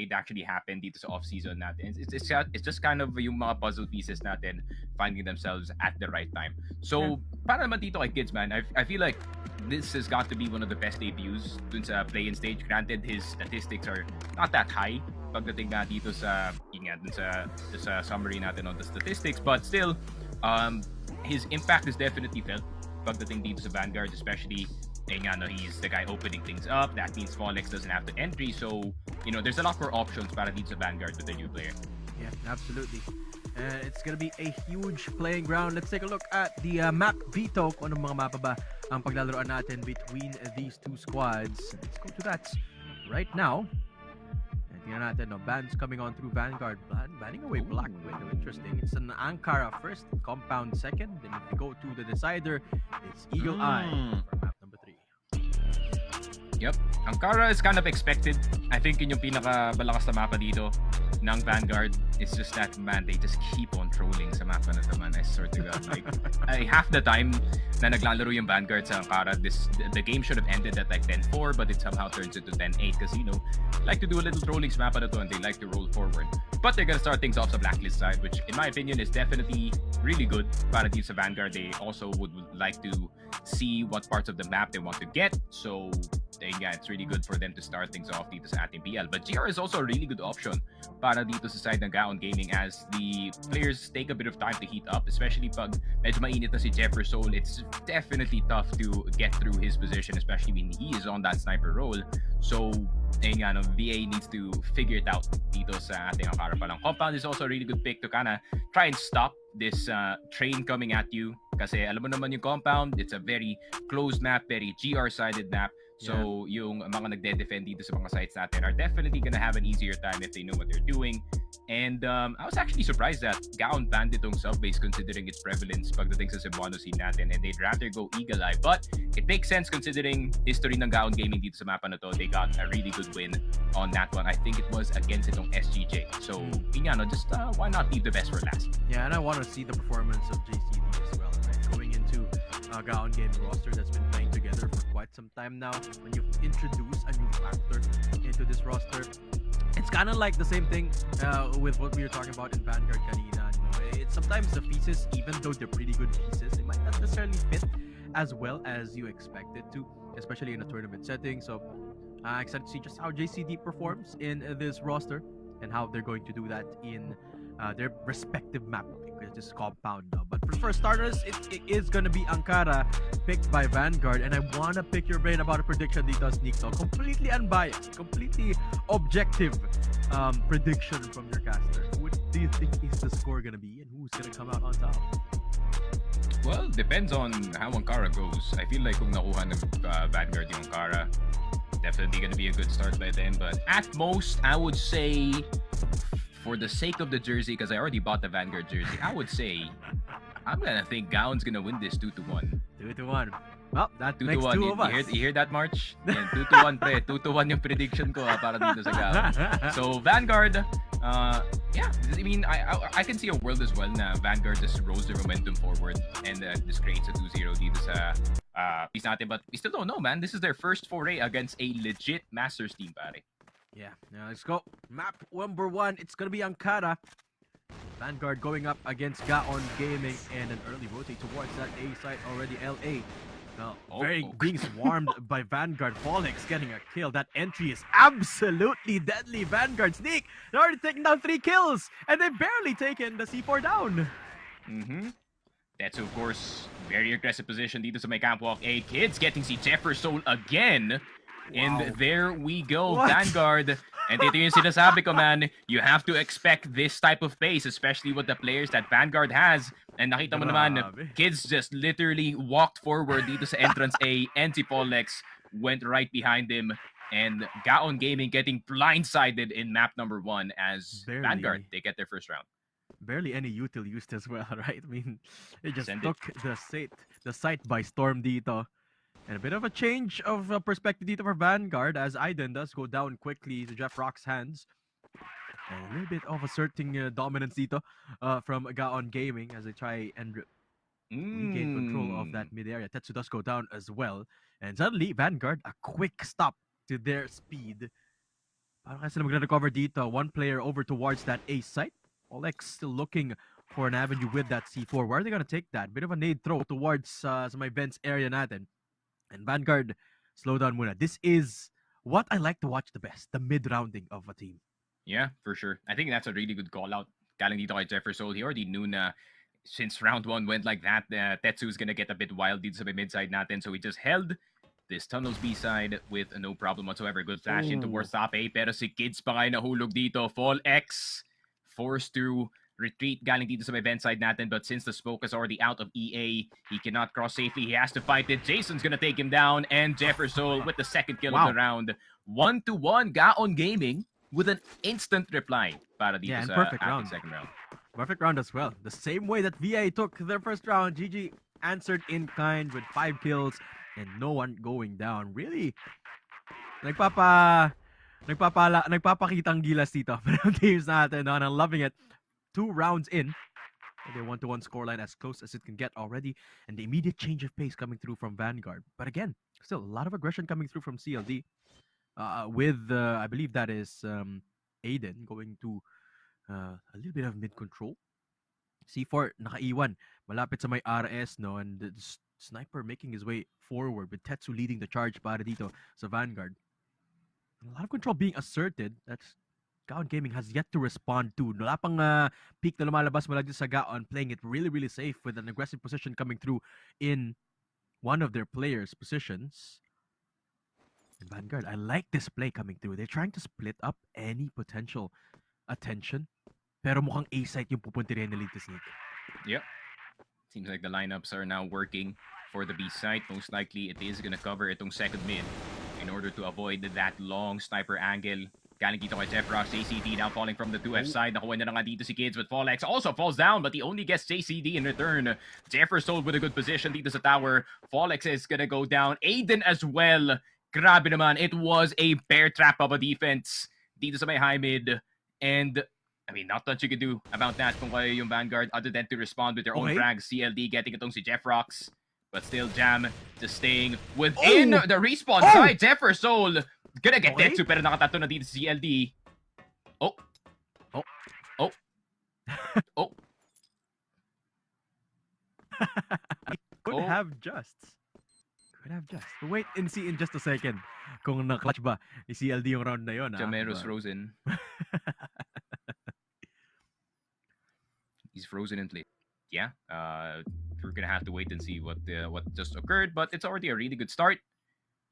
trade actually happened dito sa off-season natin. It's just kind of yung mga puzzle pieces natin finding themselves at the right time. So, para naman dito kay Kids, man, I feel like this has got to be one of the best debuts dun sa play-in stage. Granted, his statistics are not that high pagdating nga dito sa, yun nga, dun sa summary natin on the statistics, but still, his impact is definitely felt pagdating dito sa Vanguard, especially he's the guy opening things up. That means Folex doesn't have to entry. So, there's a lot more options para dito sa Vanguard with the new player. Yeah, absolutely. It's gonna be a huge playing ground. Let's take a look at the map veto. Kung anong mga mapa ba ang paglalaroan natin between these two squads. Let's go to that right now. And tingnan natin, no, bans coming on through Vanguard. Banning away Black Widow. Interesting. It's an Ankara first, Compound second. Then if we go to the decider, it's Eagle Eye for map number 3. Yep. Ankara is kind of expected. I think yun yung pinaka-malakas na mapa dito ng Vanguard. It's just that, man, they just keep on trolling sa mapa na to, man. I swear to God. Like, half the time na naglalaro yung Vanguard sa Ankara, the game should have ended at like 10-4, but it somehow turns into 10-8 because, like to do a little trolling sa mapa na to and they like to roll forward. But they're gonna start things off sa Blacklist side, which in my opinion is definitely really good para dito sa Vanguard. They also would like to see what parts of the map they want to get. So, yeah, it's really good for them to start things off dito sa ating PL. But GR is also a really good option para dito sa side ng GAON Gaming as the players take a bit of time to heat up, especially pag medyo mainit na si Jefferson. It's definitely tough to get through his position, especially when he is on that sniper role. So, VA needs to figure it out dito sa ating Ankara pa lang. Compound is also a really good pick to kinda try and stop this train coming at you. Kasi alam mo naman yung Compound, it's a very closed map, very GR-sided map. So, yung mga nagde-defend dito sa mga sites natin are definitely gonna have an easier time if they know what they're doing. And I was actually surprised that GAON banned itong sub-base considering its prevalence pagdating sa Cebuano scene natin, and they'd rather go Eagle Eye. But it makes sense considering history ng GAON Gaming dito sa mapa na to. They got a really good win on that one. I think it was against itong SGJ. So, just why not leave the best for last? Yeah, and I want to see the performance of JCD as well, right? Going into GAON Gaming roster that's been playing together for quite some time now. When you introduce a new factor into this roster, it's kind of like the same thing with what we were talking about in Vanguard kanina. It's sometimes the pieces, even though they're pretty good pieces, they might not necessarily fit as well as you expect it to, especially in a tournament setting. So excited to see just how JCD performs in this roster and how they're going to do that in their respective map. This Compound now. But for starters, it is going to be Ankara picked by Vanguard, and I want to pick your brain about a prediction dito, Sneak. So completely unbiased, completely objective prediction from your caster. What do you think is the score going to be, and who's going to come out on top? Well, depends on how Ankara goes. I feel like kung nakuha ng Vanguard yung Ankara, definitely going to be a good start by them. But at most, I would say, for the sake of the jersey, because I already bought the Vanguard jersey, I would say I'm gonna think GAON's gonna win this 2-1. 2-1. Well, that 2-1. Makes two of us. You hear that, March? Yan, 2-1 pre. 2-1 yung prediction ko para dito sa GAON. So Vanguard, yeah, I mean, I can see a world as well na Vanguard just rolls their momentum forward and just creates a 2-0 dito sa piece natin. But we still don't know, man. This is their first foray against a legit Masters team, pare. Yeah, now let's go. Map number 1, it's gonna be Ankara. Vanguard going up against GAON Gaming, and an early rotate towards that A site already, LA. Now, being swarmed by Vanguard. Folex getting a kill. That entry is absolutely deadly. Vanguard Sneak, they're already taking down 3 kills, and they've barely taken the C4 down. That's, of course, very aggressive position dito sa may Campwalk A. Kids getting si Jefferson again. Wow. And there we go, what? Vanguard. And ito yung sinasabi ko, man, you have to expect this type of pace, especially with the players that Vanguard has. And nakita mo naman, Kids just literally walked forward dito sa entrance A, and si Polex went right behind him. And GAON Gaming getting blindsided in map number 1 as Vanguard, they get their first round. Barely any util used as well, right? I mean, they just took the site by storm dito. And a bit of a change of perspective dito for Vanguard as Aiden does go down quickly to Jeff Rock's hands. And a little bit of asserting dominance dito from GAON Gaming as they try and regain control of that mid-area. Tetsu does go down as well. And suddenly, Vanguard, a quick stop to their speed. Paano kaya sila magre-recover dito? One player over towards that A site. Olex still looking for an avenue with that C4. Where are they gonna take that? Bit of a nade throw towards sa may vents area natin. And Vanguard, slow down muna. This is what I like to watch the best, the mid-rounding of a team. Yeah, for sure. I think that's a really good call out. Galing dito kay Jefferson, he already knew na since round 1 went like that, Tetsu's gonna get a bit wild dito sa mid-side natin. So he just held this tunnels B side with no problem whatsoever. Good flash in towards top A. Pero si Kids pa kayo nahulog dito. Fall X forced to retreat galing dito sa may vent side natin. But since the smoke is already out of EA, he cannot cross safely. He has to fight it. Jason's gonna take him down. And Jefferson with the second kill of the round. 1-1 GAON Gaming with an instant reply para dito and sa perfect ating round. second round. Perfect round as well. The same way that VA took their first round, GG answered in kind with 5 kills and no one going down. Really, nagpapakitang gilas dito ng teams natin, no? And I'm loving it. 2 rounds in, the 1-1 scoreline as close as it can get already, and the immediate change of pace coming through from Vanguard. But again, still a lot of aggression coming through from CLD. With I believe that is Aiden going to a little bit of mid control. C4 nakaiwan malapit sa may RS, no, and the sniper making his way forward with Tetsu leading the charge para dito sa Vanguard. A lot of control being asserted. That's GAON Gaming has yet to respond to. Wala pang peak na lumalabas mula dito sa GAON, playing it really, really safe with an aggressive position coming through in one of their players' positions. And Vanguard, I like this play coming through. They're trying to split up any potential attention. Pero mukhang A-site yung pupuntirin ni Elite Sneak. Yep. Seems like the lineups are now working for the B site. Most likely, it is gonna cover itong second mid in order to avoid that long sniper angle. Galing dito kay Jeffrox, JCD now falling from the 2F side. Nakuha na nga dito si Kids, but Fallex also falls down, but he only gets JCD in return. Jefferson with a good position dito sa tower. Fallex is gonna go down. Aiden as well. Grabe naman, it was a bear trap of a defense dito sa may high mid. And I mean, not much you can do about that kung kayo yung Vanguard other than to respond with their own frags. CLD getting itong si Jeffrox. But still, Jam just staying within the respawn side. Jefferson gonna get Tetsu pero nakatato na dito si CLD. Oh. Could have just. But wait and see in just a second kung na-clutch ba ni CLD yung round na yun. Jamero's frozen. He's frozen in place. Yeah, we're gonna have to wait and see what just occurred, but it's already a really good start.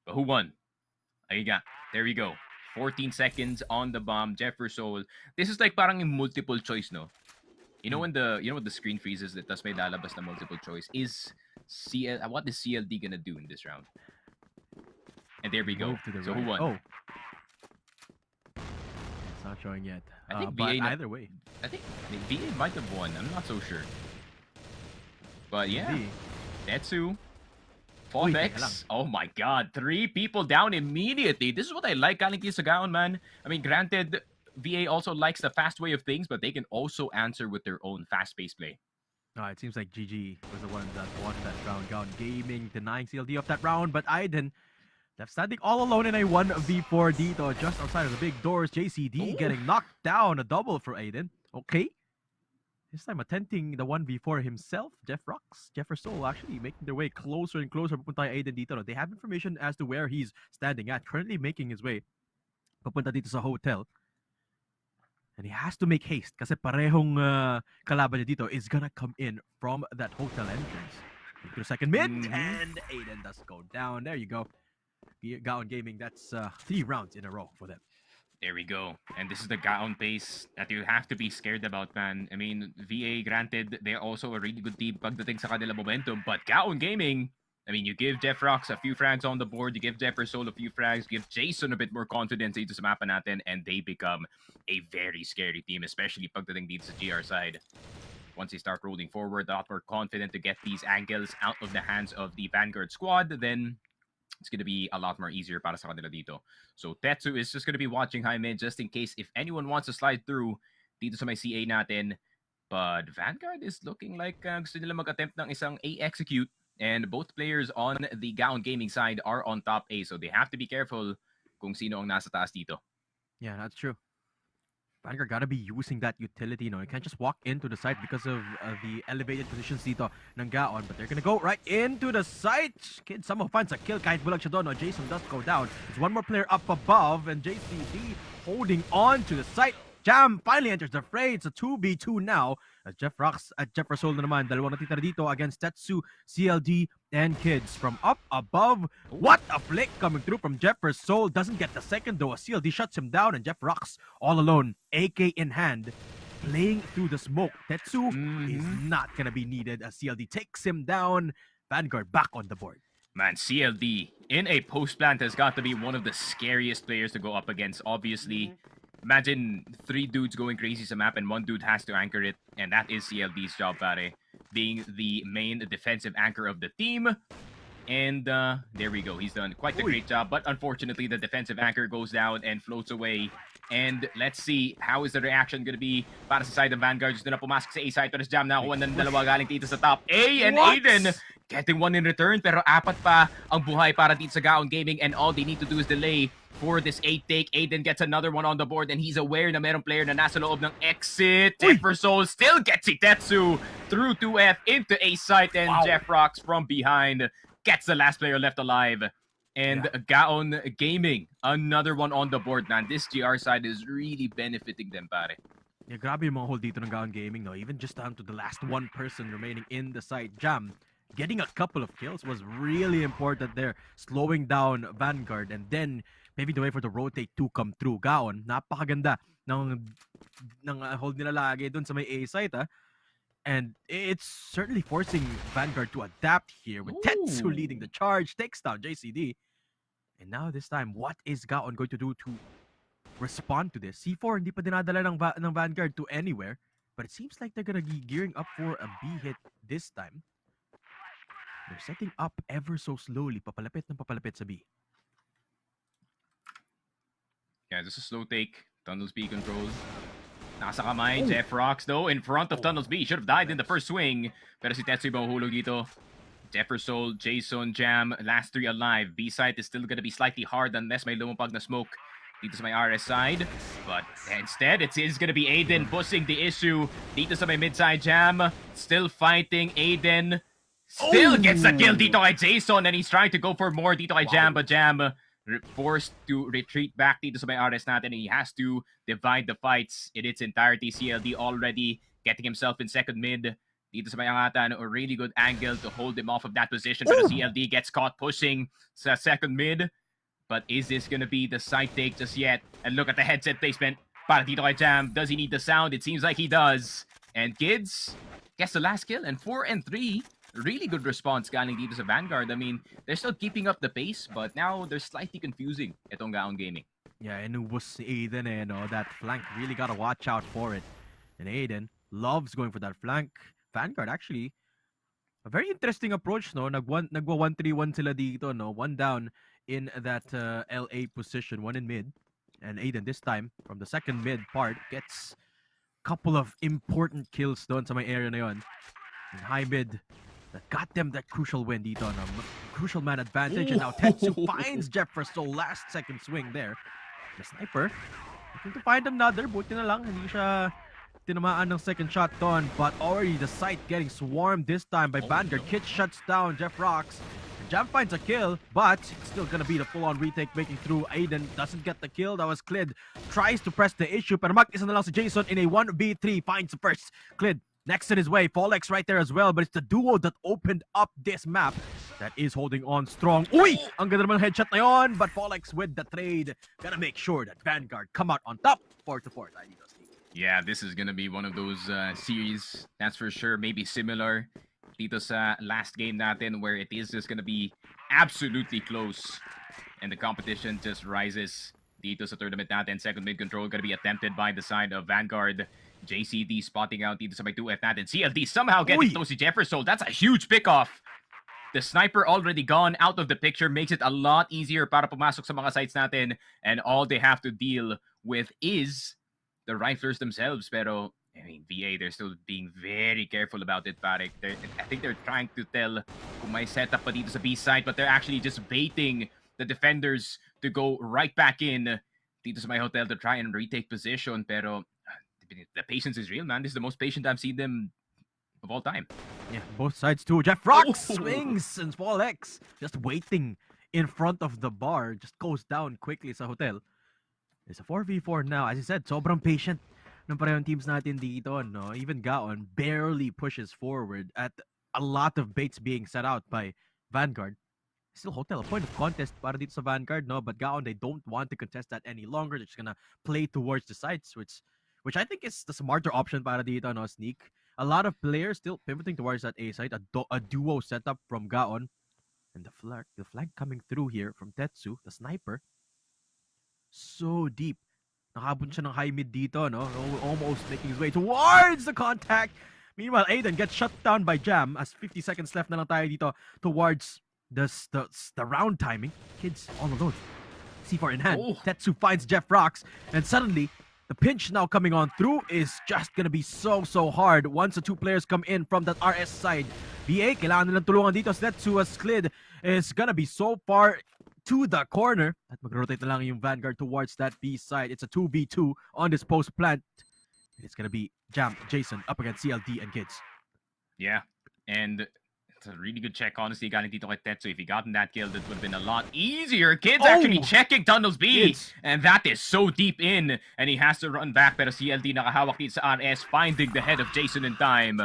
But who won? There we go. 14 seconds on the bomb. Jefferson. This is like parang multiple choice, no? You know when the screen freezes, that tas may lalabas na multiple choice. What is CLD gonna do in this round? And there we go. So who won? Oh. It's not showing yet. I think but VA either way. I think VA might have won. I'm not so sure. But yeah, Tetsu, Fallex. Oh my god, 3 people down immediately. This is what I like galing sa GAON, man. I mean, granted, VA also likes the fast way of things, but they can also answer with their own fast-paced play. It seems like GG was the one that won that round. GAON Gaming denying CLD of that round, but Aiden left standing all alone in a 1v4 dito just outside of the big doors. JCD getting knocked down. A double for Aiden. Okay. This time attempting the 1v4 himself. Jefferson actually making their way closer and closer papunta kay Aiden dito. They have information as to where he's standing at. Currently making his way papunta dito sa hotel. And he has to make haste kasi parehong kalaban niya dito is gonna come in from that hotel entrance. To the second mid, and Aiden does go down. There you go. GAON Gaming, that's 3 rounds in a row for them. There we go. And this is the GAON pace that you have to be scared about, man. I mean, VA, granted, they're also a really good team pagdating sa kanila momentum. But GAON Gaming, I mean, you give Jeffrox a few frags on the board, you give Jefferson a few frags, give Jason a bit more confidence dito sa mapa natin, and they become a very scary team, especially pagdating dito sa GR side. Once they start rolling forward, a lot more confident to get these angles out of the hands of the Vanguard squad, then it's going to be a lot more easier para sa kanila dito. So Tetsu is just going to be watching high mid just in case if anyone wants to slide through dito sa may CA natin. But Vanguard is looking like gusto nila mag-attempt ng isang A execute, and both players on the GAON Gaming side are on top A, so they have to be careful kung sino ang nasa taas dito. Yeah, that's true. Vanguard gotta be using that utility, you can't just walk into the site because of the elevated positions dito ng GAON, but they're gonna go right into the site. Kid somehow finds a kill kahit bulag siya doon. Jason does go down. There's one more player up above, and JCD holding on to the site. Jam finally enters the fray. It's a 2v2 now. As Jeff Rox at Jeff Rasol na naman. Dalawang natitira dito against Tetsu, CLD, and Kids. From up above, what a flick coming through from Jeff Rasol. Doesn't get the second though. CLD shuts him down, and Jeff Rox all alone, AK in hand, playing through the smoke. Tetsu is not gonna be needed as CLD takes him down. Vanguard back on the board. Man, CLD in a post plant has got to be one of the scariest players to go up against. Obviously, imagine 3 dudes going crazy sa map and 1 dude has to anchor it, and that is CLD's job, pare. Being the main defensive anchor of the team. And there we go. He's done quite a great job, but unfortunately, the defensive anchor goes down and floats away. And let's see, how is the reaction gonna be para sa side ng Vanguard? Gusto na pumasok sa A side, pero Jam nakakuha ng dalawa galing dito sa top A, and Aiden getting 1 in return, pero 4 pa ang buhay para dito sa GAON Gaming, and all they need to do is delay for this 8 take. Aiden gets another one on the board, and he's aware na merong player na nasa loob ng exit. Jefferson still gets si Tetsu through 2F into A site, and Jeff Rocks from behind gets the last player left alive. And GAON Gaming, another one on the board, man. This GR side is really benefiting them, pare. Yeah, grabe yung mga hold dito ng GAON Gaming, no? Even just down to the last one person remaining in the site. Jam, getting a couple of kills was really important there. Slowing down Vanguard and then paving the way for the rotate to come through. GAON, napakaganda ng hold nila lagi dun sa may A site, ha? And it's certainly forcing Vanguard to adapt here with Tetsu leading the charge, takes down JCD. And now this time, what is GAON going to do to respond to this? C4 hindi pa dinadala ng Vanguard to anywhere, but it seems like they're gonna be gearing up for a B hit this time. They're setting up ever so slowly, papalapit ng papalapit sa B. Yeah, just a slow take. Tunnels B control. Nasa kamay, Jeff Rocks though, in front of Tunnels B. Should have died in the first swing. Pero si Tetsu mahuhulog dito. Jefferson, Jason, Jam, last 3 alive. B side is still gonna be slightly hard unless may lumapag na smoke dito sa may RS side. But instead, it is gonna be Aiden pushing the issue dito sa may mid side. Jam still fighting. Aiden still gets the kill dito kay Jason, and he's trying to go for more dito kay Jam, but Jam forced to retreat back dito sa may RS natin, and he has to divide the fights in its entirety. CLD already getting himself in second mid dito sa may angatan, a really good angle to hold him off of that position, pero CLD gets caught pushing sa second mid. But is this gonna be the side take just yet? And look at the headset placement para dito kay Jam. Does he need the sound? It seems like he does. And Kids gets the last kill, and 4 and 3. Really good response galing dito sa Vanguard. I mean, they're still keeping up the pace, but now they're slightly confusing itong GAON Gaming. Yeah, and it was Aiden, that flank. Really gotta watch out for it. And Aiden loves going for that flank. Vanguard, actually, a very interesting approach, no? Nagwa 1-3-1 sila dito, no? 1 down in that LA position, 1 in mid. And Aiden, this time, from the second mid part, gets a couple of important kills doon sa may area na yon. In high mid, that got them that crucial win dito, no? Crucial man advantage. And now Tetsu finds Jefferson last second swing there. The sniper, looking to find another. Buti na lang, hindi siya tinamaan ng second shot doon, but already the site getting swarmed this time by Vanguard. Kit shuts down Jeff Rocks. Jam finds a kill, but it's still gonna be the full-on retake making through. Aiden doesn't get the kill. That was Clid. Tries to press the issue, pero mag-isa na lang si Jason in a 1v3. Finds the first. Clid next in his way. Fallex right there as well, but it's the duo that opened up this map that is holding on strong. Uy! Ang ganda naman headshot na yon, but Fallex with the trade. Gonna make sure that Vanguard come out on top. 4-4. Yeah, this is gonna be one of those series, that's for sure. Maybe similar dito sa last game natin, where it is just gonna be absolutely close and the competition just rises dito sa tournament natin. Second mid control gonna be attempted by the side of Vanguard. JCD spotting out dito sa may 2F natin. CLD somehow getting close to Jefferson. That's a huge pickoff. The sniper already gone out of the picture, makes it a lot easier para pumasok sa mga sites natin, and all they have to deal with is the riflers themselves. Pero I mean, VA, they're still being very careful about it, pare. I think they're trying to tell kung may setup pa dito sa B side, but they're actually just baiting the defenders to go right back in dito sa my hotel to try and retake position. Pero the patience is real, man. This is the most patient I've seen them of all time. Yeah, both sides too. Jeff Rocks Oh! swings and Small X just waiting in front of the bar, just goes down quickly sa hotel. It's a 4v4 now. As I said, sobrang patient ng parehong teams natin dito, no? Even GAON barely pushes forward at a lot of baits being set out by Vanguard. Still hotel, a point of contest para dito sa Vanguard, no? But GAON, they don't want to contest that any longer. They're just gonna play towards the sides, which I think is the smarter option para dito, no? Sneak. A lot of players still pivoting towards that A side, a duo setup from GAON. And the flag coming through here from Tetsu, the sniper. So deep. Nakabun siya ng high mid dito, no? Almost making his way towards the contact. Meanwhile, Aiden gets shut down by Jam as 50 seconds left na lang tayo dito towards the round timing. Kids all alone. C4 in hand. Oh. Tetsu finds Jeff Rocks, and suddenly the pinch now coming on through is just gonna be so hard once the two players come in from that RS side. VA, kailangan nilang tulungan dito. Tetsu as Sklid is gonna be so far to the corner. At mag-rotate na lang yung Vanguard towards that B side. It's a 2v2 on this post plant. It's gonna be Jam, Jason up against CLD and Kids. Yeah, and it's a really good check, honestly, galing dito kay Tetsu. If he gotten that kill, that would have been a lot easier. Kids actually checking Tunnels B, Kids. and that is so deep in, and he has to run back, pero CLD nakahawak dito sa RS, finding the head of Jason in time.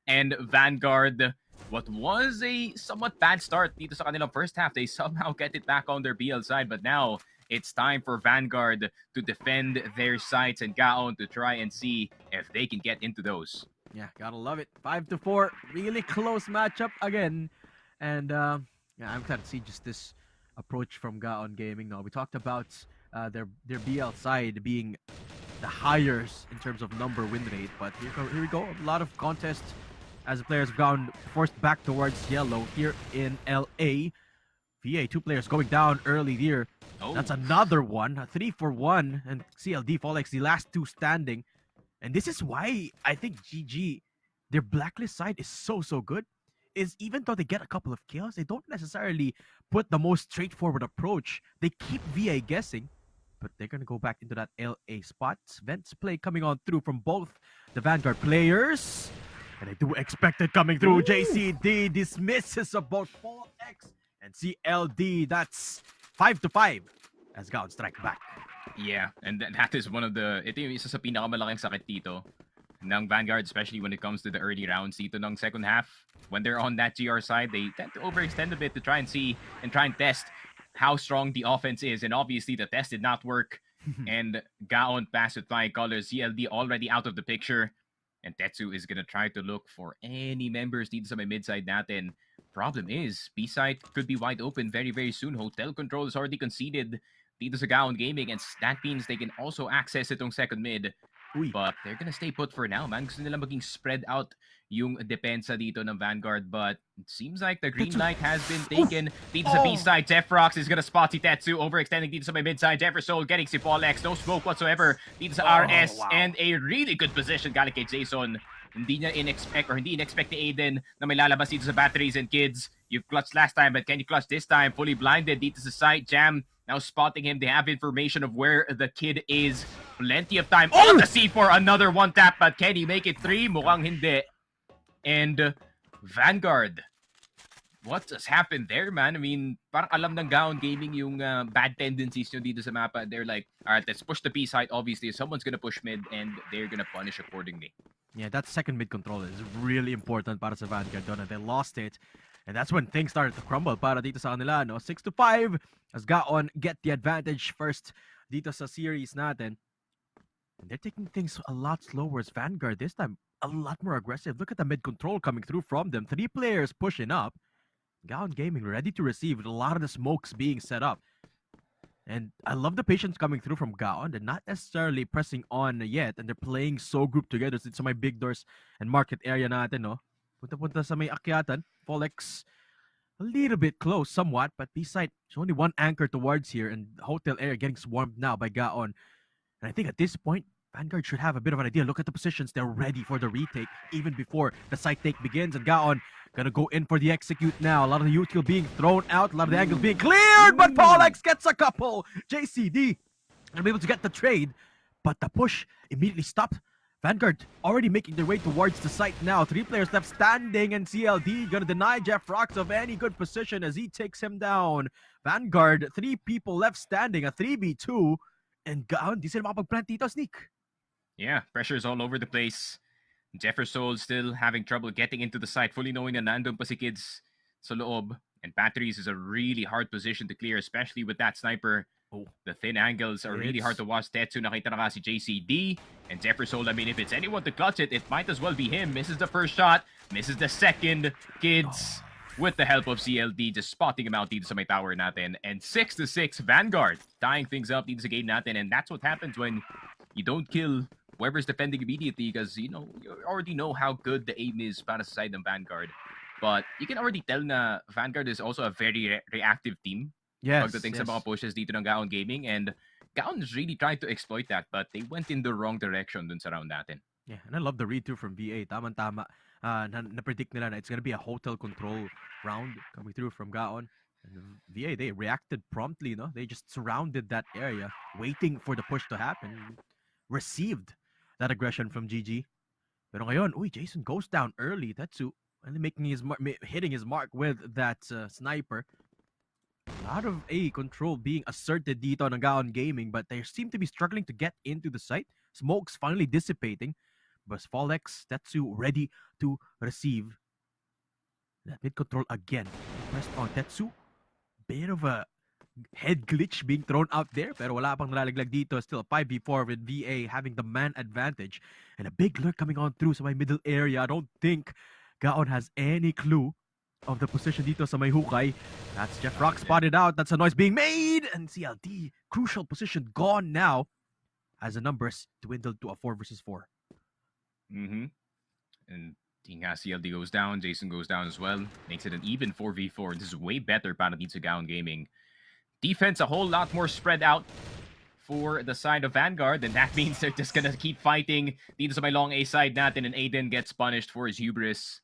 And Vanguard, what was a somewhat bad start dito sa kanilang first half, they somehow get it back on their BL side, but now it's time for Vanguard to defend their sites and GAON to try and see if they can get into those. Yeah, gotta love it. 5-4, really close matchup again. And yeah, I'm glad to see just this approach from GAON Gaming. No, we talked about their BL side being the highest in terms of number win rate, but here we go. A lot of contests as the players have gone forced back towards yellow here in LA. VA, two players going down early here. Oh. That's another one, a 3-for-1, and CLD Folex, the last two standing. And this is why I think GG, their blacklist side is so good, is even though they get a couple of kills, they don't necessarily put the most straightforward approach. They keep VA guessing, but they're going to go back into that LA spot. Vents play coming on through from both the Vanguard players. And I do expect it coming through. Ooh. JCD dismisses of both Paul X and CLD. That's 5-5 as GAON strike back. Yeah, and that is one of the, ito yung isa sa pinakamalaking sakit dito ng Vanguard, especially when it comes to the early rounds dito ng second half. When they're on that GR side, they tend to overextend a bit to try and see and try and test how strong the offense is. And obviously, the test did not work. And GAON passed with flying colors. CLD already out of the picture. And Tetsu is gonna try to look for any members dito sa may mid-side natin. Problem is, B-side could be wide open very soon. Hotel control is already conceded dito sa GAON Gaming, and that means they can also access itong second mid. Uy. But they're gonna stay put for now, man. Gusto nila maging spread out yung depensa dito ng Vanguard, but it seems like the green light has been taken dito sa B-side. Jeffrox is gonna spot si Tetsu, overextending dito sa may mid-side. Jefferson getting si Paul X, no smoke whatsoever dito sa RS, and a really good position galing kay Jason. Hindi niya in-expect ni Aiden na may lalabas dito sa batteries. And Kids, you've clutched last time, but can you clutch this time? Fully blinded dito sa side. Jam now spotting him. They have information of where the kid is. Plenty of time on the C4. Another one tap, but can he make it 3? Mukhang hindi. And Vanguard, what has happened there, man? I mean, parang alam ng GAON Gaming yung bad tendencies nyo dito sa mapa. They're like, alright, let's push the B side. Obviously, someone's gonna push mid, and they're gonna punish accordingly. Yeah, that second mid control is really important para sa Vanguard doon, and they lost it. And that's when things started to crumble para dito sa kanila, no? 6-5 as GAON get the advantage first dito sa series natin. And they're taking things a lot slower as Vanguard this time. A lot more aggressive. Look at the mid control coming through from them. 3 players pushing up. GAON Gaming ready to receive with a lot of the smokes being set up. And I love the patience coming through from GAON. They're not necessarily pressing on yet, and they're playing so grouped together. So it's my big doors and market area natin, no? Punta sa may akyatan. Folex a little bit close, somewhat, but B-side, there's only one anchor towards here, and hotel area getting swarmed now by GAON. And I think at this point, Vanguard should have a bit of an idea. Look at the positions. They're ready for the retake even before the site take begins. And GAON gonna go in for the execute now. A lot of the util being thrown out. A lot of the angles being cleared. But Polex gets a couple. JCD and be able to get the trade, but the push immediately stopped. Vanguard already making their way towards the site now. 3 players left standing, and CLD gonna deny Jeff Rocks of any good position as he takes him down. Vanguard, 3 people left standing, a 3v2, and GAON, di sila makapag-plant dito, Sneak. Yeah, pressure's all over the place. Jefferson still having trouble getting into the site, fully knowing na nandun pa si Kids sa loob. And Batteries is a really hard position to clear, especially with that sniper. Oh. The thin angles are really hard to watch. Tetsu, nakita na si JCD. And Jefferson, I mean, if it's anyone to clutch it, it might as well be him. Misses the first shot, misses the second. Kids, with the help of CLD, just spotting him out dito sa may tower natin. And 6-6, Vanguard, tying things up dito sa game natin. And that's what happens when you don't kill whoever's defending immediately, because, you already know how good the aim is para sa side ng Vanguard. But you can already tell na Vanguard is also a very reactive team. Yes. Pagdating sa mga pushes dito ng GAON Gaming, and GAON is really trying to exploit that, but they went in the wrong direction dun sa round natin. Yeah, and I love the read-through from VA. Tama-tama. Na-predict nila na it's gonna be a hotel control round coming through from GAON. And VA, they reacted promptly, no? They just surrounded that area, waiting for the push to happen. Received that aggression from GG. Pero ngayon, Jason goes down early. Tetsu, and making hitting his mark with that sniper. A lot of A control being asserted dito ng GAON Gaming, but they seem to be struggling to get into the site. Smoke's finally dissipating. But Folex, Tetsu ready to receive. That mid control again. Pressed on Tetsu. Bit of a head glitch being thrown out there, pero wala pang nalalaglag dito. Still a 5v4 with VA having the man advantage. And a big lurk coming on through sa my middle area. I don't think GAON has any clue of the position dito sa may hukay. That's Jeff Rock spotted out. That's a noise being made. And CLD, crucial position gone now as the numbers dwindled to a 4 versus 4. And CLD goes down, Jason goes down as well. Makes it an even 4v4. This is way better para dito sa GAON Gaming. Defense a whole lot more spread out for the side of Vanguard, and that means they're just gonna keep fighting dito sa may long A side natin, and Aiden gets punished for his hubris.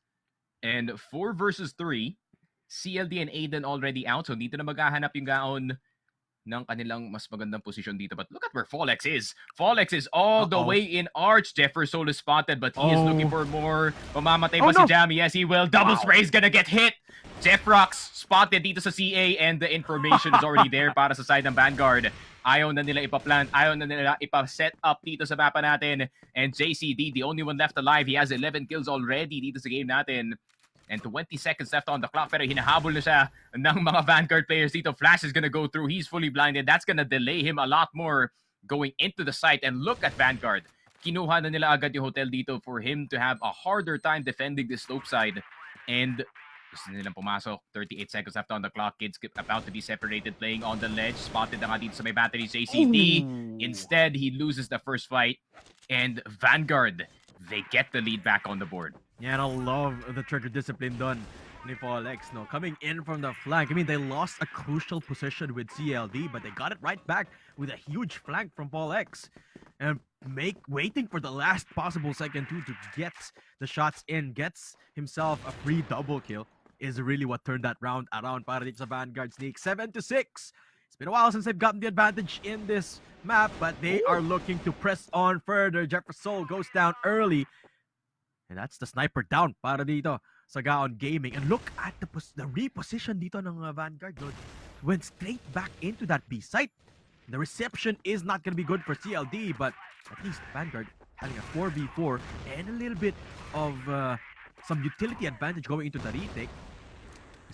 And 4 versus 3, CLD and Aiden already out, so dito na maghahanap yung GAON ng kanilang mas magandang posisyon dito. But look at where Folex is. Folex is all the way in Arch. Jefferson is spotted, but he is looking for more. Mamamatay ba si Jam? Yes, he will. Double spray is gonna get hit. Jeff Rocks spotted dito sa CA, and the information is already there para sa side ng Vanguard. Ayaw na nila ipaplant. Ayaw na nila ipa-set up dito sa mapa natin. And JCD, the only one left alive. He has 11 kills already dito sa game natin. And 20 seconds left on the clock. Pero hinahabol na siya ng mga Vanguard players dito. Flash is gonna go through. He's fully blinded. That's gonna delay him a lot more going into the site. And look at Vanguard. Kinuha na nila agad yung hotel dito for him to have a harder time defending this slope side. And gusto nilang pumasok. 38 seconds left on the clock. Kids about to be separated, playing on the ledge. Spotted na nga dito sa may Batteries JCD. Instead, he loses the first fight. And Vanguard, they get the lead back on the board. Yeah, and I love the trigger discipline done ni Folex, no? Coming in from the flank. I mean, they lost a crucial position with CLD, but they got it right back with a huge flank from Folex. And waiting for the last possible second to get the shots in, gets himself a free double kill, is really what turned that round around para dito sa Vanguard Sneak. 7-6. It's been a while since they've gotten the advantage in this map, but they are looking to press on further. Jefferson goes down early. And that's the sniper down para dito sa GAON Gaming. And look at the reposition dito ng Vanguard. Went straight back into that B site. The reception is not going to be good for CLD, but at least Vanguard having a 4v4 and a little bit of some utility advantage going into the retake.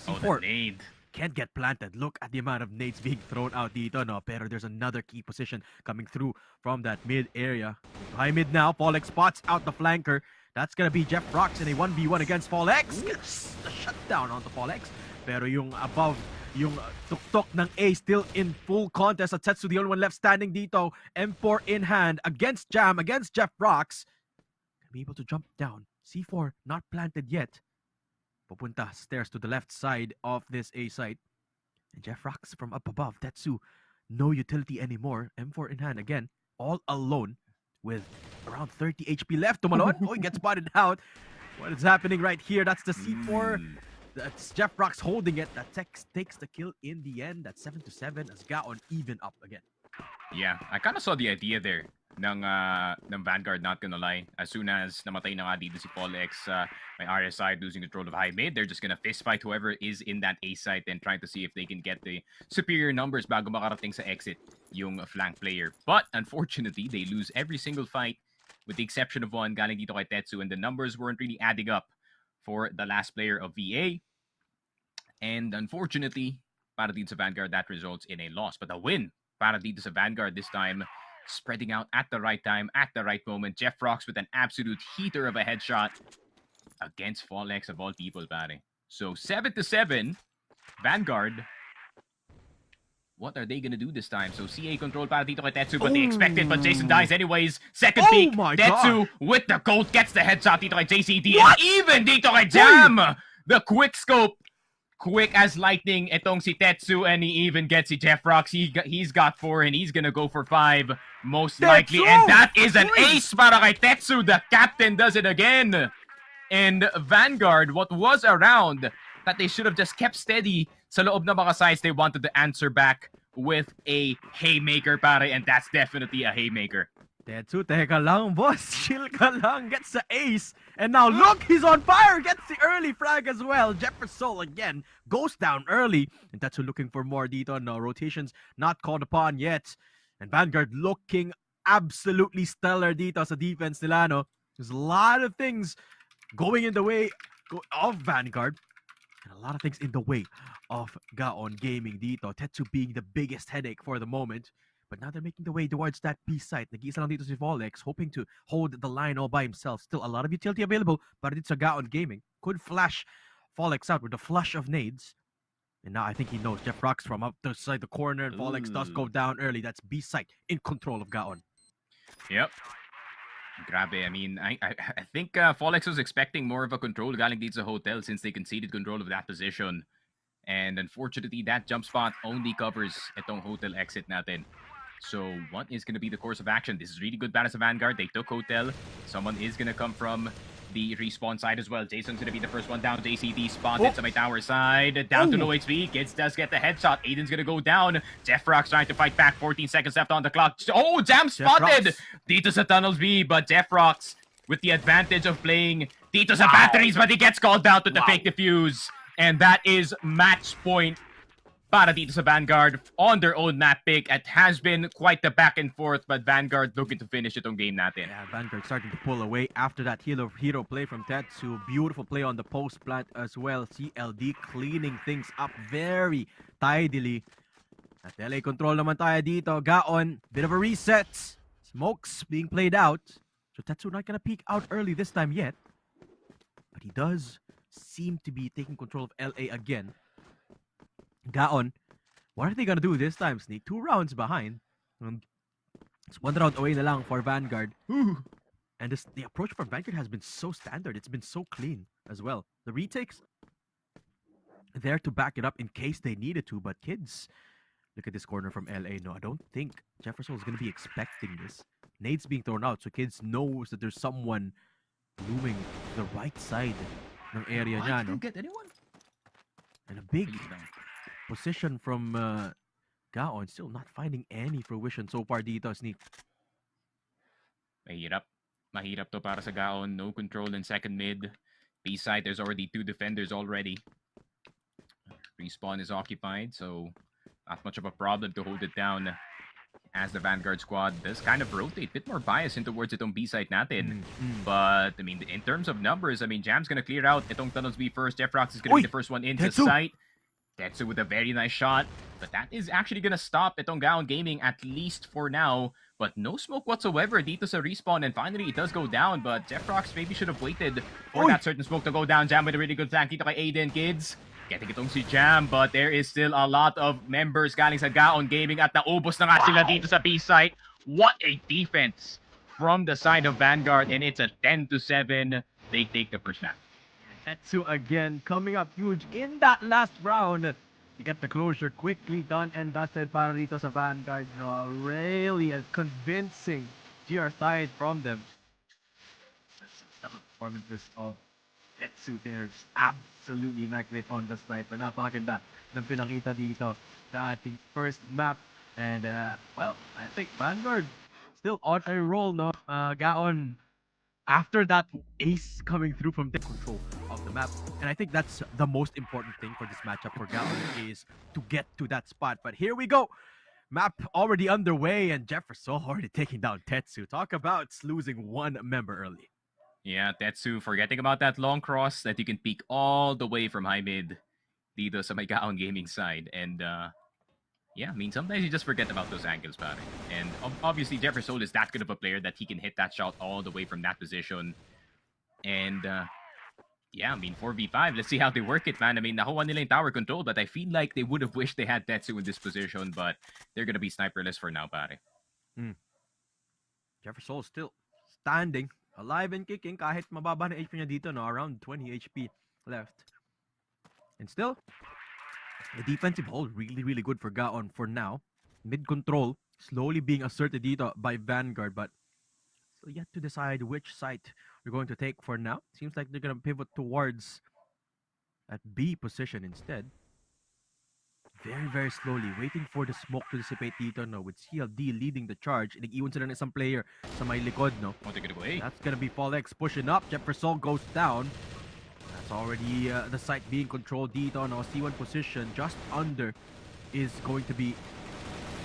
C4 the nade can't get planted. Look at the amount of nades being thrown out dito, no? Pero there's another key position coming through from that mid area. High mid now. Folex spots out the flanker. That's gonna be Jeff Rocks in a 1v1 against Folex. Yes! The shutdown onto Folex. Pero yung above, yung tuktok ng A still in full contest. At Tetsu, the only one left standing dito. M4 in hand against Jam, against Jeff Rocks. Gonna be able to jump down. C4 not planted yet. Pupunta stairs to the left side of this A site. And Jeff Rocks from up above. Tetsu, no utility anymore. M4 in hand again. All alone with around 30 HP left. Tumalon. He gets spotted out. What is happening right here? That's the C4. That's Jeff Rocks holding it. That takes the kill in the end. That's 7-7 as GAON even up again. Yeah, I kind of saw the idea there ng Vanguard, not gonna lie. As soon as namatay na nga dito si Polex, may RSI losing control of high mid, they're just gonna fist fight whoever is in that A site and trying to see if they can get the superior numbers bago makarating sa exit yung flank player. But unfortunately, they lose every single fight with the exception of one galing dito kay Tetsu, and the numbers weren't really adding up for the last player of VA. And unfortunately, para dito sa Vanguard, that results in a loss. But a win para dito sa Vanguard this time, spreading out at the right time, at the right moment. Jeff Rocks with an absolute heater of a headshot against Fallex of all people, pare. So 7-7, Vanguard. What are they gonna do this time? So CA control para dito kay Tetsu, but they expect it, but Jason dies anyways. Second peek, Tetsu with the gold gets the headshot dito kay JCD, and even dito kay Jam! The quick scope, quick as lightning, itong si Tetsu, and he even gets si Jeff Rocks. He's got 4, and he's gonna go for 5, most likely. And that is an ace para kay Tetsu. The captain does it again. And Vanguard, what was a round that they should have just kept steady sa loob ng mga sides, they wanted to answer back with a haymaker, pare, and that's definitely a haymaker. Tetsu, teka lang, boss. Chill ka lang. Gets the ace. And now look, he's on fire. Gets the early frag as well. Jefferson again goes down early. And Tetsu looking for more dito. No rotations not called upon yet. And Vanguard looking absolutely stellar dito sa defense nila, no? There's a lot of things going in the way of Vanguard. And a lot of things in the way of GAON Gaming dito. Tetsu being the biggest headache for the moment. But now they're making the way towards that B site. Nag-iisa lang dito si Volex, hoping to hold the line all by himself. Still a lot of utility available, but it's a GAON Gaming. Could flash Volex out with a flush of nades. And now I think he knows Jeff Rocks from up outside the corner, and Volex does go down early. That's B site in control of GAON. Yep. Grabe, I mean, I think Folex was expecting more of a control galing dito sa hotel since they conceded control of that position. And unfortunately, that jump spot only covers itong hotel exit natin. So what is going to be the course of action? This is really good balance of Vanguard. They took hotel. Someone is going to come from the respawn side as well. Jason's going to be the first one down. JCD spotted to my tower side. Down to low HP. Kids does get the headshot. Aiden's going to go down. Jeff Rocks trying to fight back. 14 seconds left on the clock. Oh, Jam spotted! Dito sa tunnels B, but Jeff Rocks with the advantage of playing dito sa batteries, but he gets called down to the fake defuse. And that is match point para dito sa Vanguard on their own map pick. It has been quite the back and forth, but Vanguard looking to finish itong game natin. Yeah, Vanguard starting to pull away after that hero play from Tetsu. Beautiful play on the post plant as well. CLD cleaning things up very tidily. At LA control naman tayo dito. GAON, bit of a reset. Smokes being played out. So Tetsu not gonna peek out early this time yet. But he does seem to be taking control of LA again. GAON, what are they gonna do this time, Sneak? 2 rounds behind. It's 1 round away na lang for Vanguard. And the approach for Vanguard has been so standard. It's been so clean as well. The retakes there to back it up in case they needed to. But kids, look at this corner from LA. No, I don't think Jefferson is gonna be expecting this. Nades being thrown out, so kids knows that there's someone looming to the right side ng area niya, no? Get anyone? And a big position from GAON, still not finding any fruition so far dito, Sneak. Mahirap to para sa GAON. No control in second mid. B side, there's already 2 defenders already. Respawn is occupied, so not much of a problem to hold it down as the Vanguard squad does kind of rotate. Bit more bias in towards itong B side natin. But, I mean, in terms of numbers, I mean, Jam's gonna clear out itong tunnels B first. Jeff Rocks is gonna be the first one into sight. Tetsu with a very nice shot. But that is actually gonna stop itong GAON Gaming, at least for now. But no smoke whatsoever dito sa respawn. And finally, it does go down. But Jeff Rocks maybe should have waited for that certain smoke to go down. Jam with a really good flank dito kay Aiden, kids. Getting itong si Jam, but there is still a lot of members galing sa GAON Gaming at naubos na nga sila dito sa B site. What a defense from the side of Vanguard, and it's a 10-7. They take the first half. Tetsu again coming up huge in that last round. You get the closure quickly done and dusted para dito sa Vanguard. No, really a convincing GR side from them. The performances of Tetsu there is absolutely immaculate on the sniper. Napakaganda ng pinakita dito sa ating first map And well, I think Vanguard still on a roll, no? Gaon after that ace coming through from the control of the map. And I think that's the most important thing for this matchup for Gaon is to get to that spot. But here we go. Map already underway and Jefferson already taking down Tetsu. Talk about losing one member early. Yeah, Tetsu forgetting about that long cross that you can peek all the way from high mid dito sa may Gaon gaming side. And yeah, I mean, sometimes you just forget about those angles, pare. And obviously, Jefferson is that good of a player that he can hit that shot all the way from that position. And yeah, I mean, 4v5, let's see how they work it, man. I mean, nakuha nila yung tower control, but I feel like they would have wished they had Tetsu in this position, but they're gonna be sniperless for now, pare. Jefferson still standing, alive and kicking kahit mababa na HP niya dito, no? Around 20 HP left. And still, the defensive hold really, really good for Gaon for now. Mid control slowly being asserted dito by Vanguard, but still yet to decide which site we're going to take for now. Seems like they're going to pivot towards at B position instead. Very, very slowly, waiting for the smoke to dissipate dito, no? With CLD leading the charge. Nag-iwan sila ng isang player sa may likod, no? Oh, they're gonna go A. That's gonna be Folex pushing up. Jefferson goes down. That's already the site being controlled dito, no? C1 position just under is going to be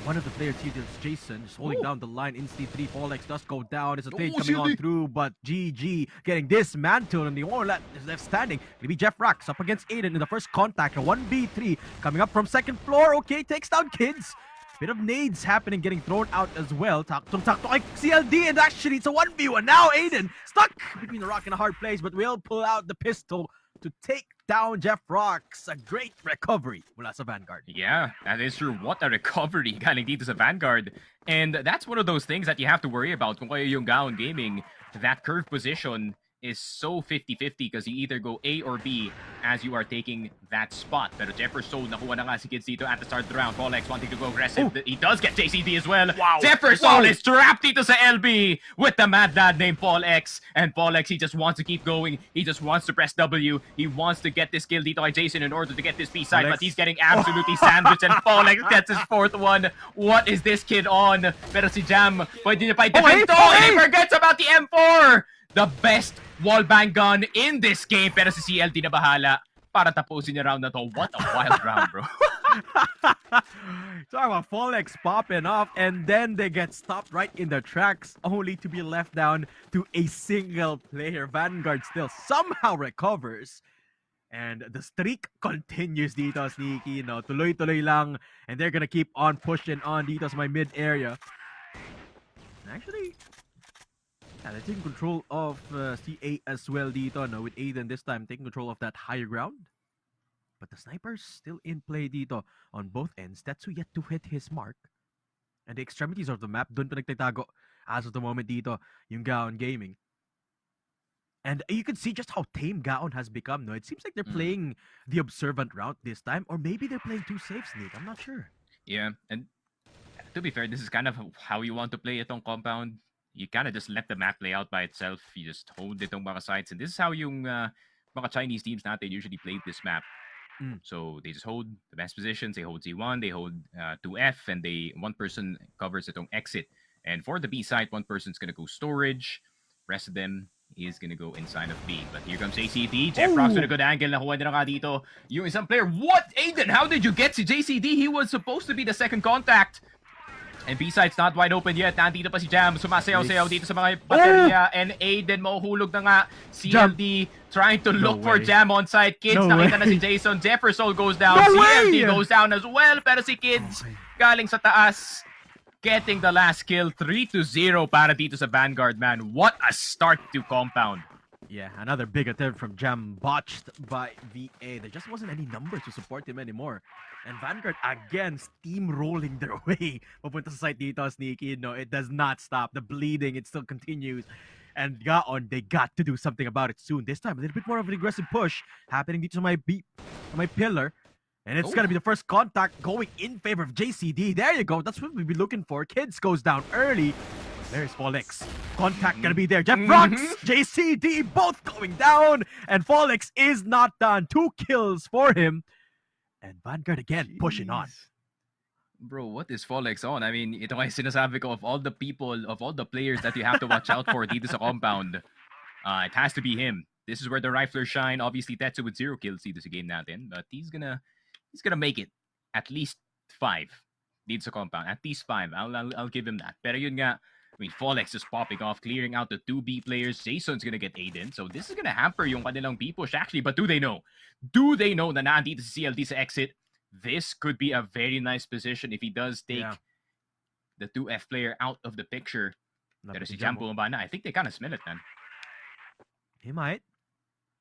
one of the players here. It's Jason just holding down the line in C3. Folex does go down. There's a trade coming on through, but GG getting dismantled, and the only left standing gonna be Jeff Rax up against Aiden in the first contact. A 1v3 coming up from second floor. Okay, takes down Kids. Bit of nades happening, getting thrown out as well. Taktong-takto kay CLD, and actually it's a 1v1 now. Aiden stuck between a rock and a hard place, but will pull out the pistol to take down Jeff Rocks. A great recovery mula sa Vanguard. Yeah, that is true. What a recovery galing dito sa Vanguard. And that's one of those things that you have to worry about kung kayo yung Gaon Gaming. That curve position is so 50-50 because you either go A or B as you are taking that spot. Pero Jefferson, nakuha na nga si Kids dito at the start of the round. Folex wanting to go aggressive. He does get JCD as well. Wow. Jefferson is trapped dito sa LB with the mad lad named Folex. And Folex, he just wants to keep going. He just wants to press W. He wants to get this kill dito kay Jason in order to get this B side, but he's getting absolutely sandwiched, and Folex gets his fourth one. What is this kid on? Pero si Jam, pwede niya pa i-defend to, and he forgets about the M4! The best wallbang gun in this game, pero si CLD na bahala para tapusin yung round na to. What a wild round, bro. Talk about Folex popping off, and then they get stopped right in their tracks, only to be left down to a single player. Vanguard still somehow recovers, and the streak continues dito, Sneaky. No, tuloy-tuloy lang, and they're gonna keep on pushing on dito sa my mid area. Actually, yeah, they're taking control of CA as well dito, no? With Aiden this time taking control of that higher ground. But the sniper's still in play dito on both ends. Tetsu yet to hit his mark. And the extremities of the map, dun pa nagtatago as of the moment dito, yung Gaon Gaming. And you can see just how tame Gaon has become, no? It seems like they're playing the observant route this time, or maybe they're playing too safe, Sneak. I'm not sure. Yeah, and to be fair, this is kind of how you want to play itong compound. You kind of just let the map play out by itself. You just hold itong mga sites. And this is how yung mga Chinese teams natin usually play this map. So they just hold the best positions. They hold Z1, they hold 2F, and one person covers itong exit. And for the B side, one person's going to go storage. Rest of them is going to go inside of B. But here comes JCD. Jeff Rock's with a good angle. Nakuha na nga dito yung isang player. What? Aiden, how did you get to JCD? He was supposed to be the second contact. And B-side's not wide open yet. Nandito pa si Jam. Sumasayaw-sayaw dito sa mga baterya. And Aiden, mahuhulog na nga. CLD trying to look for Jam on site. Kids, nakita na si Jason. Jefferson goes down. CLD goes down as well. Pero si Kids, galing sa taas, getting the last kill. 3-0 para dito sa Vanguard, man. What a start to compound. Yeah, another big attempt from Jam, botched by VA. There just wasn't any numbers to support him anymore. And Vanguard again steamrolling their way. Papunta sa site dito, Sneaky. No, it does not stop. The bleeding, it still continues. And Gaon, they got to do something about it soon. This time, a little bit more of an aggressive push happening dito sa my pillar. And it's gonna be the first contact going in favor of JCD. There you go. That's what we'd be looking for. Kids goes down early. There's Folex. Contact gonna be there. Jeff Rocks, JCD both going down. And Folex is not done. 2 kills for him. And Vanguard again pushing on. Bro, what is Folex on? I mean, ito nga yung sinasabi ko, of all the people, of all the players that you have to watch out for dito sa compound, it has to be him. This is where the riflers shine. Obviously, Tetsu with 0 kills dito sa game natin, but he's gonna make it at least 5 dito sa compound. At least 5. I'll give him that. Pero yun nga, I mean, Folex is popping off, clearing out the 2B players. Jason's gonna get Aiden, so this is gonna hamper yung kanilang B-push actually, but do they know? Do they know na nandito si CLD sa exit? This could be a very nice position if he does take the 2F player out of the picture. Pero si Jam bumaba na. I think they kind of smell it, man. He might.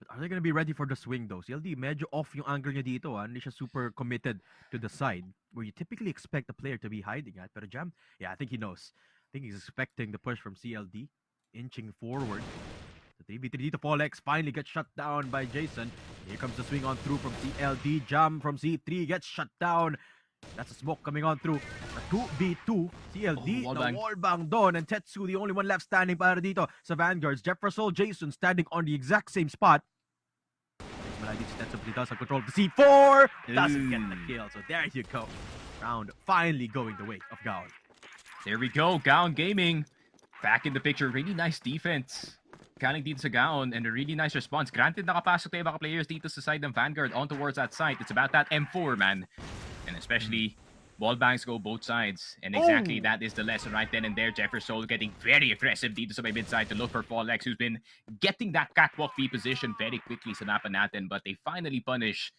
But are they gonna be ready for the swing though? CLD, medyo off yung angle niya dito. Hindi siya super committed to the side where you typically expect a player to be hiding at. Pero Jam, I think he knows. I think he's expecting the push from CLD. Inching forward. The 3v3 dito, Folex finally gets shut down by Jason. Here comes the swing on through from CLD. Jam from C3 gets shut down. That's a smoke coming on through. A 2v2. CLD, wallbang doon. And Tetsu, the only one left standing para dito sa Vanguards. Jefferson, Jason standing on the exact same spot. Malagi si Tetsu, but he does have control of the C4. Doesn't get the kill. So there you go. Round finally going the way of GAON. There we go. GAON Gaming back in the picture. Really nice defense. Galing dito sa GAON and a really nice response. Granted, nakapasok na yung mga players dito sa side ng Vanguard on towards that site. It's about that M4, man. And especially, ball banks go both sides. And exactly that is the lesson right then and there. Jefferson getting very aggressive dito sa may mid-side to look for Folex, who's been getting that catwalk B position very quickly sa mapa natin. But they finally punish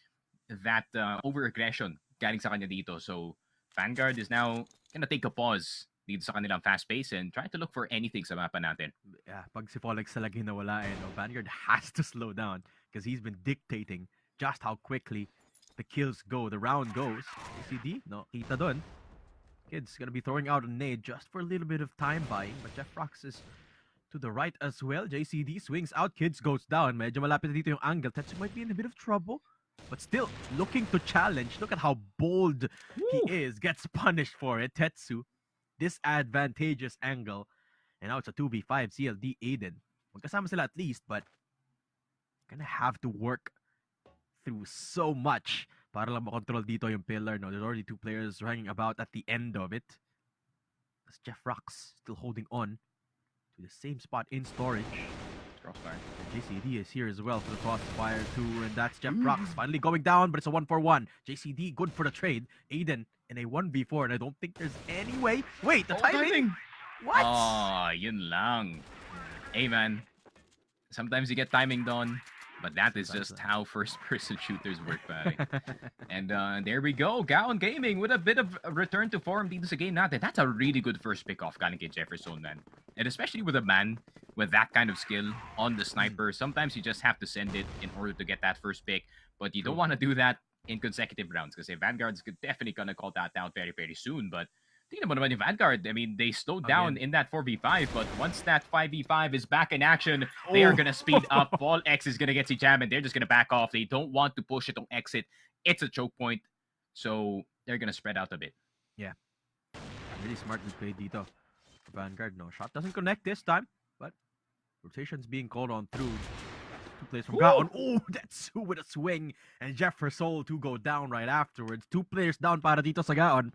that over-aggression galing sa kanya dito. So, Vanguard is now gonna take a pause dito sa kanilang fast pace and try to look for anything sa mapa natin. Yeah, pag si Folex talaga nawala Vanguard has to slow down because he's been dictating just how quickly the kills go, the round goes. ACD, no, kita dun. Kid's gonna be throwing out a nade just for a little bit of time buying, but Jeff Rox is to the right as well. JCD swings out, Kids goes down. Medyo malapit na dito yung angle. Tetsu might be in a bit of trouble, but still looking to challenge. Look at how bold he is. Gets punished for it. Tetsu, disadvantageous angle. And now it's a 2v5 CLD Aiden. Magkasama sila at least, but gonna have to work through so much para lang makontrol dito yung pillar. No, there's already 2 players hanging about at the end of it. That's Jeff Rox still holding on to the same spot in storage. Crossfire. JCD is here as well for the crossfire too, and that's Jeff Rox finally going down, but it's a 1-for-1. JCD good for the trade. Aiden in a 1v4, and I don't think there's any way. Wait, the timing? What? Yun lang. Hey, man. Sometimes you get timing done, but that is just how first-person shooters work, pare. And there we go. GAON Gaming with a bit of a return to form dito sa game natin. That's a really good first pick-off galing kay Jefferson, man. And especially with a man with that kind of skill on the sniper, sometimes you just have to send it in order to get that first pick. But you don't want to do that in consecutive rounds because Vanguard's definitely going to call that out very, very soon. But tingnan mo naman yung Vanguard. I mean, they slowed down in that 4v5, but once that 5v5 is back in action, they are gonna speed up. Folex is gonna get si Jam, and they're just gonna back off. They don't want to push it on exit. It's a choke point, so they're gonna spread out a bit. Yeah. Really smartly played dito for Vanguard. No shot doesn't connect this time, but rotation's being called on through. 2 players from GAON. Oh, that's with a swing, and Jefferson to go down right afterwards. 2 players down para dito sa GAON.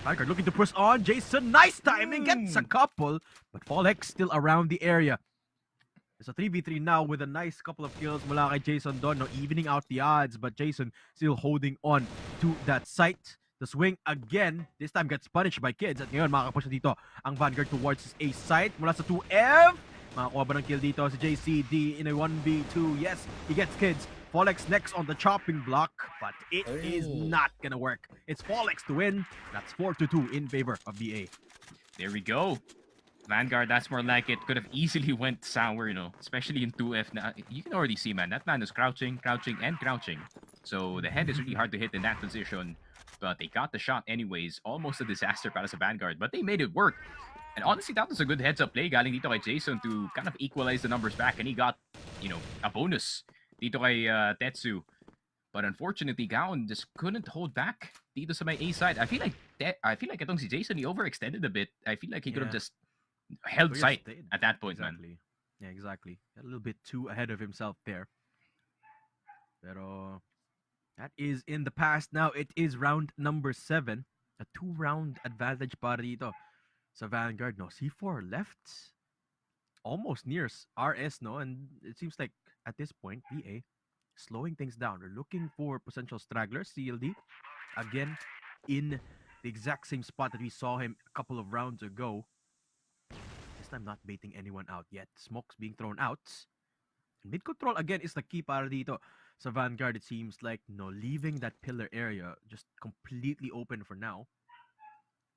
Vanguard looking to push on. Jason, nice timing, gets a couple, but Folex still around the area. It's a 3v3 now with a nice couple of kills mula kay Jason doon, no, evening out the odds, but Jason still holding on to that site. The swing again, this time gets punished by Kids, at ngayon makakapush na dito ang Vanguard towards his A site mula sa 2F. Makakuha ba ng kill dito si JCD in a 1v2? Yes, he gets Kids. Folex next on the chopping block, but it is not gonna work. It's Folex to win. That's 4-2 in favor of the A. There we go. Vanguard, that's more like it. Could have easily went sour, especially in 2F. Now, you can already see, man, that man is crouching, and crouching. So the head is really hard to hit in that position, but they got the shot anyways. Almost a disaster para sa Vanguard, but they made it work. And honestly, that was a good heads-up play galing dito kay Jason to kind of equalize the numbers back, and he got, a bonus dito kay Tetsu. But unfortunately, GAON just couldn't hold back dito sa may A side. I feel like itong si Jason, he overextended a bit. I feel like he could have just held sight at that point, man. Yeah, exactly. Got a little bit too ahead of himself there. Pero that is in the past now. It is round number 7. A 2-round advantage para dito sa Vanguard, no? C4 left almost near RS, no? And it seems like at this point, VA slowing things down. They're looking for potential stragglers. CLD, again, in the exact same spot that we saw him a couple of rounds ago. This time not baiting anyone out yet. Smokes being thrown out. Mid control again is the key para dito sa Vanguard. It seems like no leaving that pillar area just completely open for now.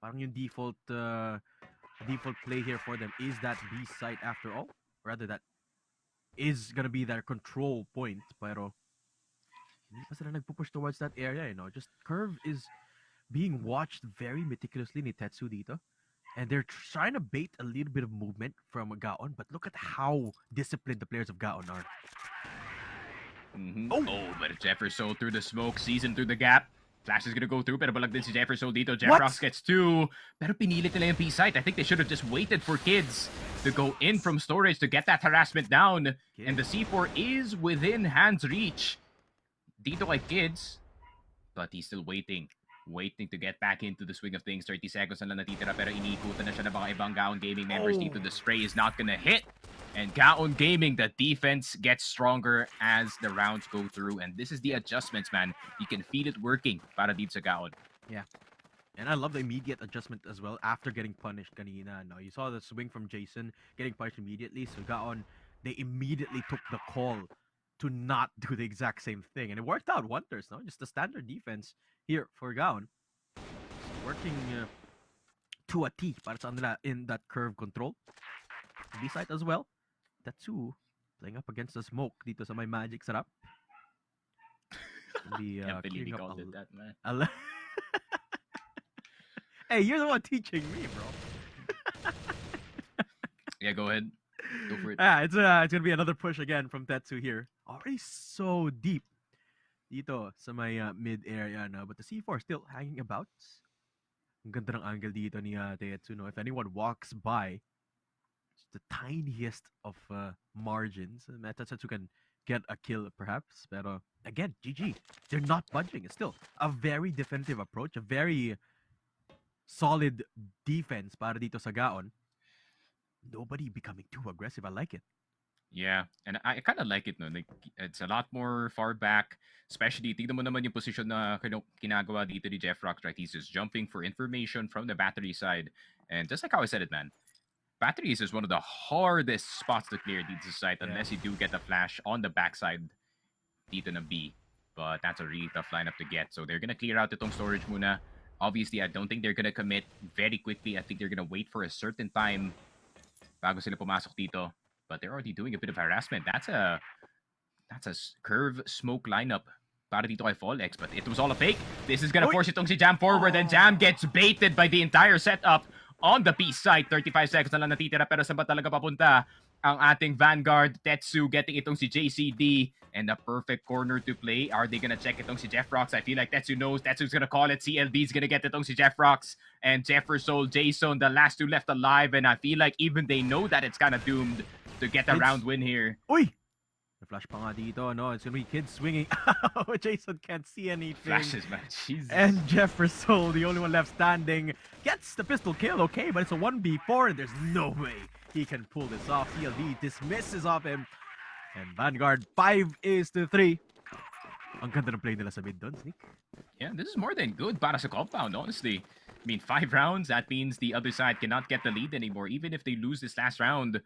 Parang yung default play here for them is that B site after all. Rather that is gonna be their control point. Pero hindi pa sila nagpupush towards that area, you know. Just Curve is being watched very meticulously ni Tetsu dito. And they're trying to bait a little bit of movement from GAON, but look at how disciplined the players of GAON are. Oh, but Jefferson through the smoke, sees him through the gap. Flash is gonna go through, pero balag din si Jefferson dito. Jeffrox gets 2, pero pinilit nila yung B-site. I think they should have just waited for Kids to go in from storage to get that harassment down. Okay. And the C4 is within hand's reach dito kay Kids, but he's still waiting to get back into the swing of things. 30 seconds na lang natitira, pero iniikutan na siya ng mga ibang GAON Gaming members dito. The spray is not gonna hit. And GAON Gaming, the defense gets stronger as the rounds go through. And this is the adjustments, man. You can feel it working para dito sa GAON. Yeah. And I love the immediate adjustment as well after getting punished kanina. No, you saw the swing from Jason getting punished immediately. So GAON, they immediately took the call to not do the exact same thing. And it worked out wonders, no? Just the standard defense here for GAON. Working to a T para sa nila in that curve control. B-side as well. Tetsu playing up against the smoke dito sa may magic setup. Can't believe he called it that, man. Hey, you're the one teaching me, bro. Yeah, go ahead. Go for it. It's gonna be another push again from Tetsu here. Already so deep dito sa may mid area na, but the C4 still hanging about. Ang ganda ng angle dito ni Tetsu, no? If anyone walks by, it's the tiniest of margins, Tetsu can get a kill perhaps. Pero again, GG. They're not budging. It's still a very defensive approach, a very solid defense para dito sa GAON. Nobody becoming too aggressive. I like it. Yeah, and I kind of like it, no? Like, it's a lot more far back, especially, tignan mo naman yung position na ginagawa dito ni Jeffrox, right? He's just jumping for information from the battery side. And just like how I said it, man, batteries is one of the hardest spots to clear dito sa site unless you do get a flash on the backside dito na B. But that's a really tough lineup to get. So they're gonna clear out itong storage muna. Obviously, I don't think they're gonna commit very quickly. I think they're gonna wait for a certain time bago sila pumasok dito. But they're already doing a bit of harassment. That's a curve smoke lineup para dito kay Follex, but it was all a fake. This is gonna force itong si Jam forward, and Jam gets baited by the entire setup on the B side. 35 seconds na lang natitira, pero saan ba talaga papunta ang ating Vanguard? Tetsu getting itong si JCD, and the perfect corner to play. Are they gonna check itong si Jeffrox? I feel like Tetsu knows. Tetsu's gonna call it. CLD's gonna get itong si Jeffrox, and Jefferson, Jason, the last two left alive, and I feel like even they know that it's kind of doomed to get a round win here. Uy! The flash pa nga dito, no? It's gonna be Kids swinging. Jason can't see anything. Flashes, man. Jesus. And Jefferson, the only one left standing, gets the pistol kill, okay, but it's a 1v4, and there's no way he can pull this off. CLD dismisses off him. And Vanguard, 5-3. Ang ganda ng play nila sa mid doon, Sneak. Yeah, this is more than good para sa compound, honestly. I mean, 5 rounds, that means the other side cannot get the lead anymore. Even if they lose this last round,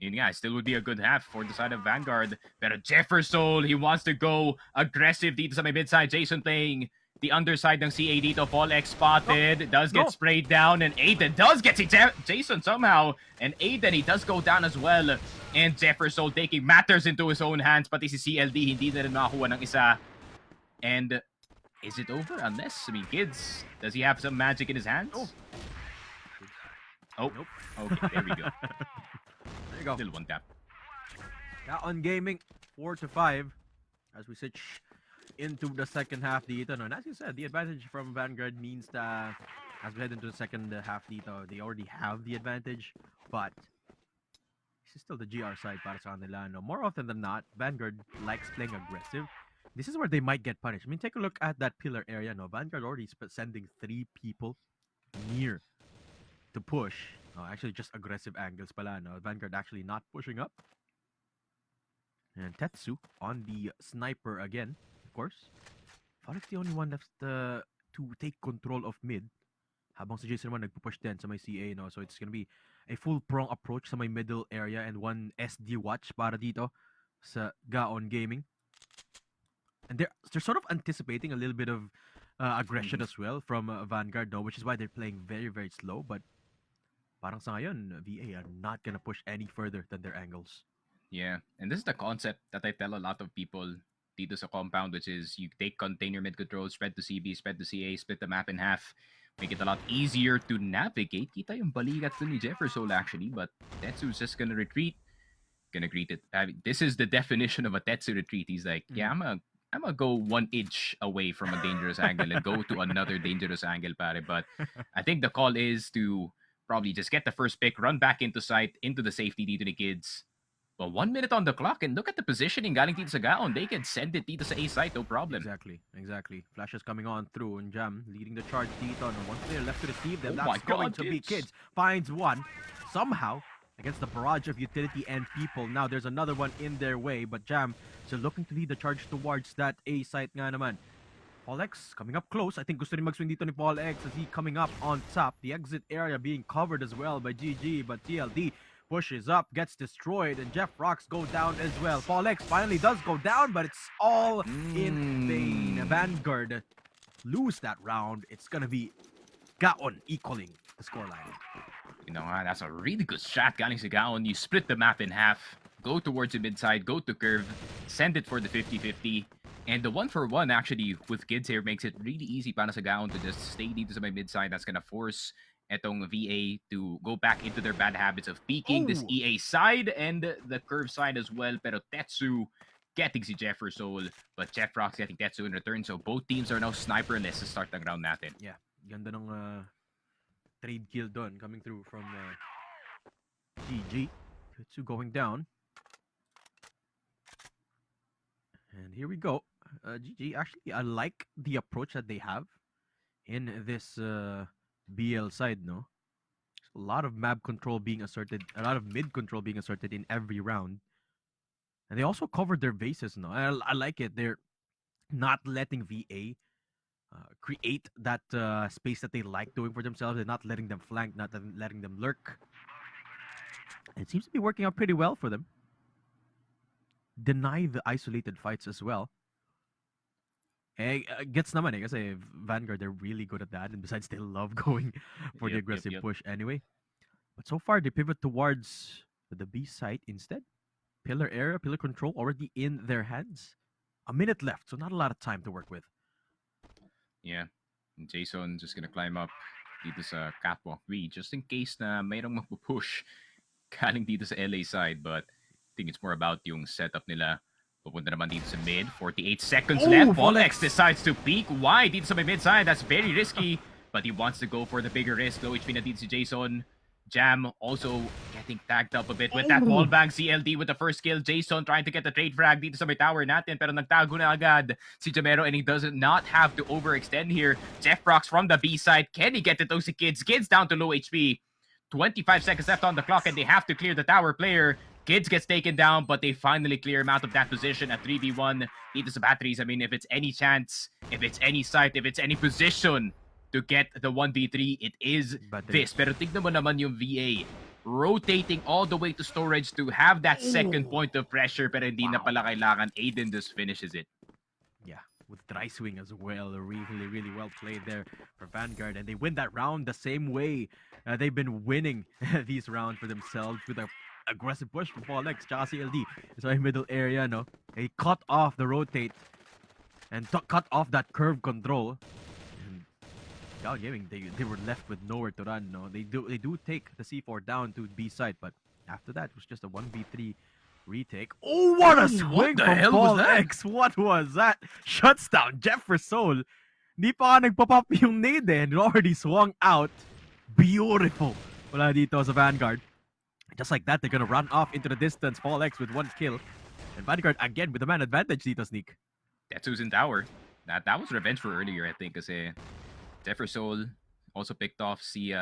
yeah, it still would be a good half for the side of Vanguard. But Jefferson, he wants to go aggressive dito sa may mid-side. Jason playing the underside ng CA dito. Follex spotted, does get sprayed down, and Aiden does get Jason somehow. And Aiden, he does go down as well. And Jefferson taking matters into his own hands. Pati si CLD, hindi na rin makakuha ng isa. And is it over? Unless, I mean, Kids, does he have some magic in his hands? Oh, Nope. Okay, there we go. There you go. Still one tap. GAON Gaming, 4-5. As we switch into the second half dito. No? And as you said, the advantage from Vanguard means that as we head into the second half dito, they already have the advantage. But this is still the GR side para sa kanila. No? More often than not, Vanguard likes playing aggressive. This is where they might get punished. I mean, take a look at that pillar area. No, Vanguard already sending 3 people near to push. Actually, just aggressive angles pala. No, Vanguard actually not pushing up. And Tetsu on the sniper again, of course. Folex the only one left to take control of mid. Habang si Jason naman nagpupush din sa may CA, no? So it's gonna be a full prong approach sa may middle area and one SD watch para dito sa GAON Gaming. And they're sort of anticipating a little bit of aggression as well from Vanguard, no? Which is why they're playing very, very slow. But parang sa ngayon, VA are not gonna push any further than their angles. Yeah, and this is the concept that I tell a lot of people dito sa compound, which is you take container mid control, spread to CB, spread to CA, split the map in half, make it a lot easier to navigate. Kita yung balikat to ni Jefferson actually, but Tetsu's just gonna retreat, gonna greet it. This is the definition of a Tetsu retreat. He's like, yeah, I'm gonna go 1 inch away from a dangerous angle and go to another dangerous angle, pare. But I think the call is to probably just get the first pick, run back into sight, into the safety dito ni Kids. Well, 1 minute on the clock, and look at the positioning galing dito sa GAON. They can send it dito sa A site, no problem. Exactly. Flashes coming on through, and Jam leading the charge dito. No one player left to receive them. Oh That's going to be Kids. Kids. Finds one. Somehow, against the barrage of utility and people. Now there's another one in their way, but Jam still looking to lead the charge towards that A site nga naman. Paul X coming up close. I think gusto rin mag-swing dito ni Paul X as he coming up on top. The exit area being covered as well by GG, but TLD pushes up, gets destroyed, and Jeff Rocks go down as well. Paul X finally does go down, but it's all in vain. Vanguard lose that round. It's gonna be GAON equaling the scoreline. You know, that's a really good shot galing sa GAON. You split the map in half, go towards the mid side, go to curve, send it for the 50-50. And the 1-for-1 actually with Kids here makes it really easy para sa GAON to just stay dito sa may mid side. That's gonna force etong VA to go back into their bad habits of peeking this EA side and the curve side as well. Pero Tetsu getting si Jefferson, but Jeff Rocks getting Tetsu in return. So both teams are now sniperless to start ng round natin. Yeah, ganda ng trade kill done coming through from GG. Tetsu going down. And here we go. GG, actually, I like the approach that they have in this BL side, no? A lot of map control being asserted, a lot of mid control being asserted in every round. And they also covered their bases, no? I like it. They're not letting VA create that space that they like doing for themselves. They're not letting them flank, not letting them lurk. And it seems to be working out pretty well for them. Deny the isolated fights as well. Gets naman eh, kasi Vanguard, they're really good at that. And besides, they love going for the aggressive push anyway. But so far, they pivot towards the B site instead. Pillar area, pillar control already in their hands. A minute left, so not a lot of time to work with. Yeah. And Jason just gonna climb up dito sa catwalk B just in case na mayroong magpupush galing dito sa LA side. But I think it's more about yung setup nila. Pupunta naman dito sa mid. 48 seconds left. Polex decides to peek. Why? Dito sa may mid side. That's very risky. But he wants to go for the bigger risk. Low HP na dito si Jason. Jam also getting tagged up a bit with that wallbang. CLD with the first kill. Jason trying to get the trade frag dito sa may tower natin. Pero nagtago na agad si Jamero and he does not have to overextend here. Jeff Rocks from the B side. Can he get it to si Kids? Kids down to low HP. 25 seconds left on the clock and they have to clear the tower player. Kids gets taken down, but they finally clear him out of that position at 3v1. Dito sa batteries, I mean, if it's any chance, if it's any sight, if it's any position to get the 1v3, it is this. Pero tignan mo naman yung VA rotating all the way to storage to have that second point of pressure, pero hindi na pala kailangan. Aiden just finishes it. Yeah, with dry swing as well. Really, really well played there for Vanguard. And they win that round the same way they've been winning these rounds for themselves with a aggressive push from Paul X, tsaka CLD. It's my middle area, no? They cut off the rotate and cut off that curve control. And GAON Gaming, they were left with nowhere to run, no? They do take the C4 down to B site, but after that, it was just a 1v3 retake. Oh, what a swing from Paul X! What was that? Shuts down Jefferson. Di pa nagpapop yung nade and it already swung out. Beautiful. Wala dito sa Vanguard. Just like that, they're gonna run off into the distance. Paul X with 1 kill. And Vanguard again with the man advantage dito, Sneak. Tetsu's in tower. That was revenge for earlier, I think, kasi Jefferson also picked off si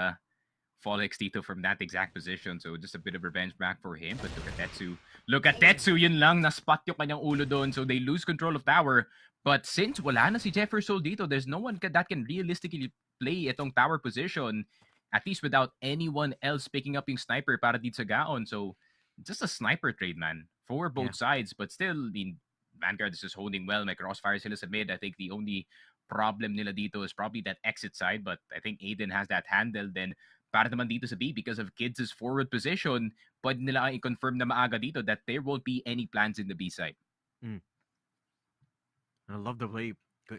Folex Tito from that exact position. So just a bit of revenge back for him. But look at Tetsu. Look at Tetsu, yun lang, na-spot yung kanyang ulo doon. So they lose control of tower. But since wala na si Jefferson dito, there's no one that can realistically play itong tower position, at least without anyone else picking up yung sniper para dito sa GAON. So just a sniper trade, man, for both sides. But still, I mean, Vanguard is just holding well. May crossfire sila sa mid. I think the only problem nila dito is probably that exit side. But I think Aiden has that handle. Then para naman dito sa B, because of Kids' forward position, pwede nila i-confirm na maaga dito that there won't be any plans in the B side. I love the way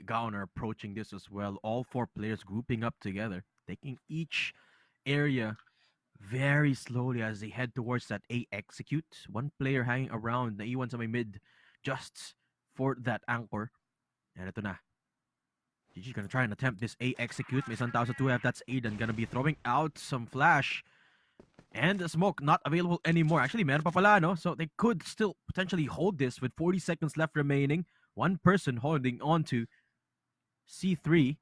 GAON are approaching this as well. All 4 players grouping up together, taking each area very slowly as they head towards that A execute. One player hanging around, naiwan sa may mid just for that anchor. And ito na. GG gonna try and attempt this A execute. May isang tao sa 2F. That's Aiden gonna be throwing out some flash. And the smoke not available anymore. Actually, meron pa pala, no? So they could still potentially hold this with 40 seconds left remaining. One person holding on to C3.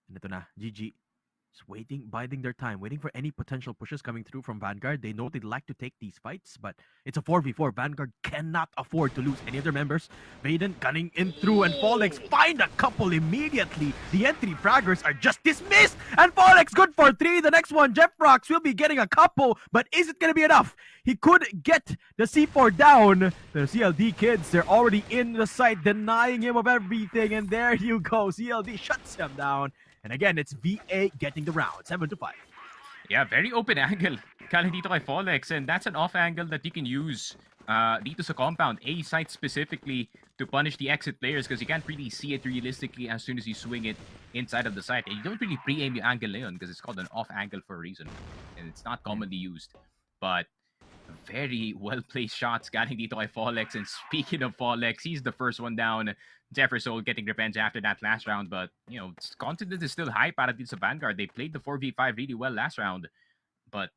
And ito na, GG. Just waiting, biding their time, waiting for any potential pushes coming through from Vanguard. They know they'd like to take these fights, but it's a 4v4. Vanguard cannot afford to lose any of their members. Vaden gunning in through, and Folex find a couple immediately. The entry fraggers are just dismissed, and Folex good for 3. The next one, Jeff Rocks, will be getting a couple, but is it going to be enough? He could get the C4 down. The CLD kids, they're already in the site, denying him of everything, and there you go. CLD shuts him down. And again, it's VA getting the round, 7-5. Yeah, very open angle. Galing dito kay Folex, and that's an off angle that you can use dito sa compound, A site specifically, to punish the exit players because you can't really see it realistically as soon as you swing it inside of the site. And you don't really pre-aim your angle na yun because it's called an off angle for a reason. And it's not commonly used. But very well-placed shots galing dito kay Folex. And speaking of Folex, he's the first one down. Jefferson getting revenge after that last round. But, you know, confidence is still high para dito sa Vanguard. They played the 4v5 really well last round. But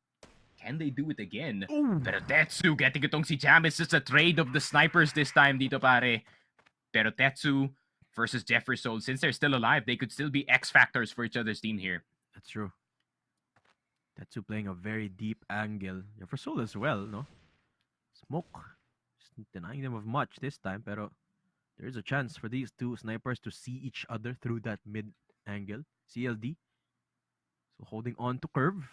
can they do it again? Ooh. Pero Tetsu getting itong si Jam. It's just a trade of the snipers this time dito, pare. Pero Tetsu versus Jefferson, since they're still alive, they could still be X factors for each other's team here. That's true. Tetsu playing a very deep angle. Jefferson as well, no? Smoke. Just denying them of much this time, pero there is a chance for these two snipers to see each other through that mid angle. CLD. So holding on to curve.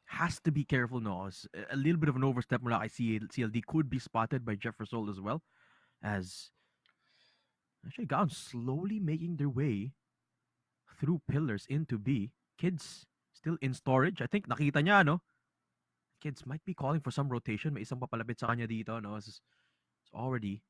Has to be careful, no? A little bit of an overstep mula kay CLD could be spotted by Jefferson as well. As actually GAON slowly making their way through pillars into B. Kids still in storage. I think nakita niya, no? Kids might be calling for some rotation. May isang papalapit sa kanya dito, no? It's already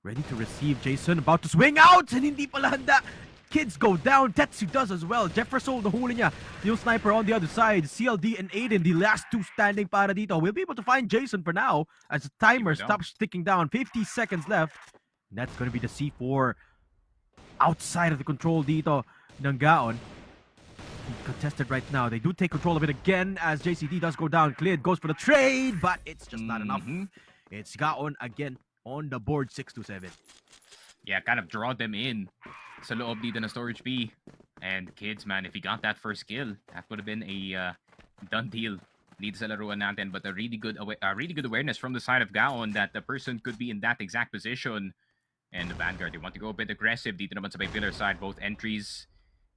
ready to receive. Jason about to swing out and hindi pala handa. Kids go down. Tetsu does as well. Jefferson nahuli niya. Yung sniper on the other side. CLD and Aiden, the last two standing para dito. We'll be able to find Jason for now as the timer stops ticking down. 50 seconds left. And that's going to be the C4 outside of the control dito ng GAON. Contested right now. They do take control of it again as JCD does go down. Clid goes for the trade, but it's just not enough. It's GAON again on the board, 6-7. Yeah, kind of draw them in sa loob dito na storage B. And Kids, man, if he got that first kill, that would have been a done deal dito sa laruan natin. But a really good awareness from the side of GAON that the person could be in that exact position. And the Vanguard, they want to go a bit aggressive dito naman sa may pillar side. Both entries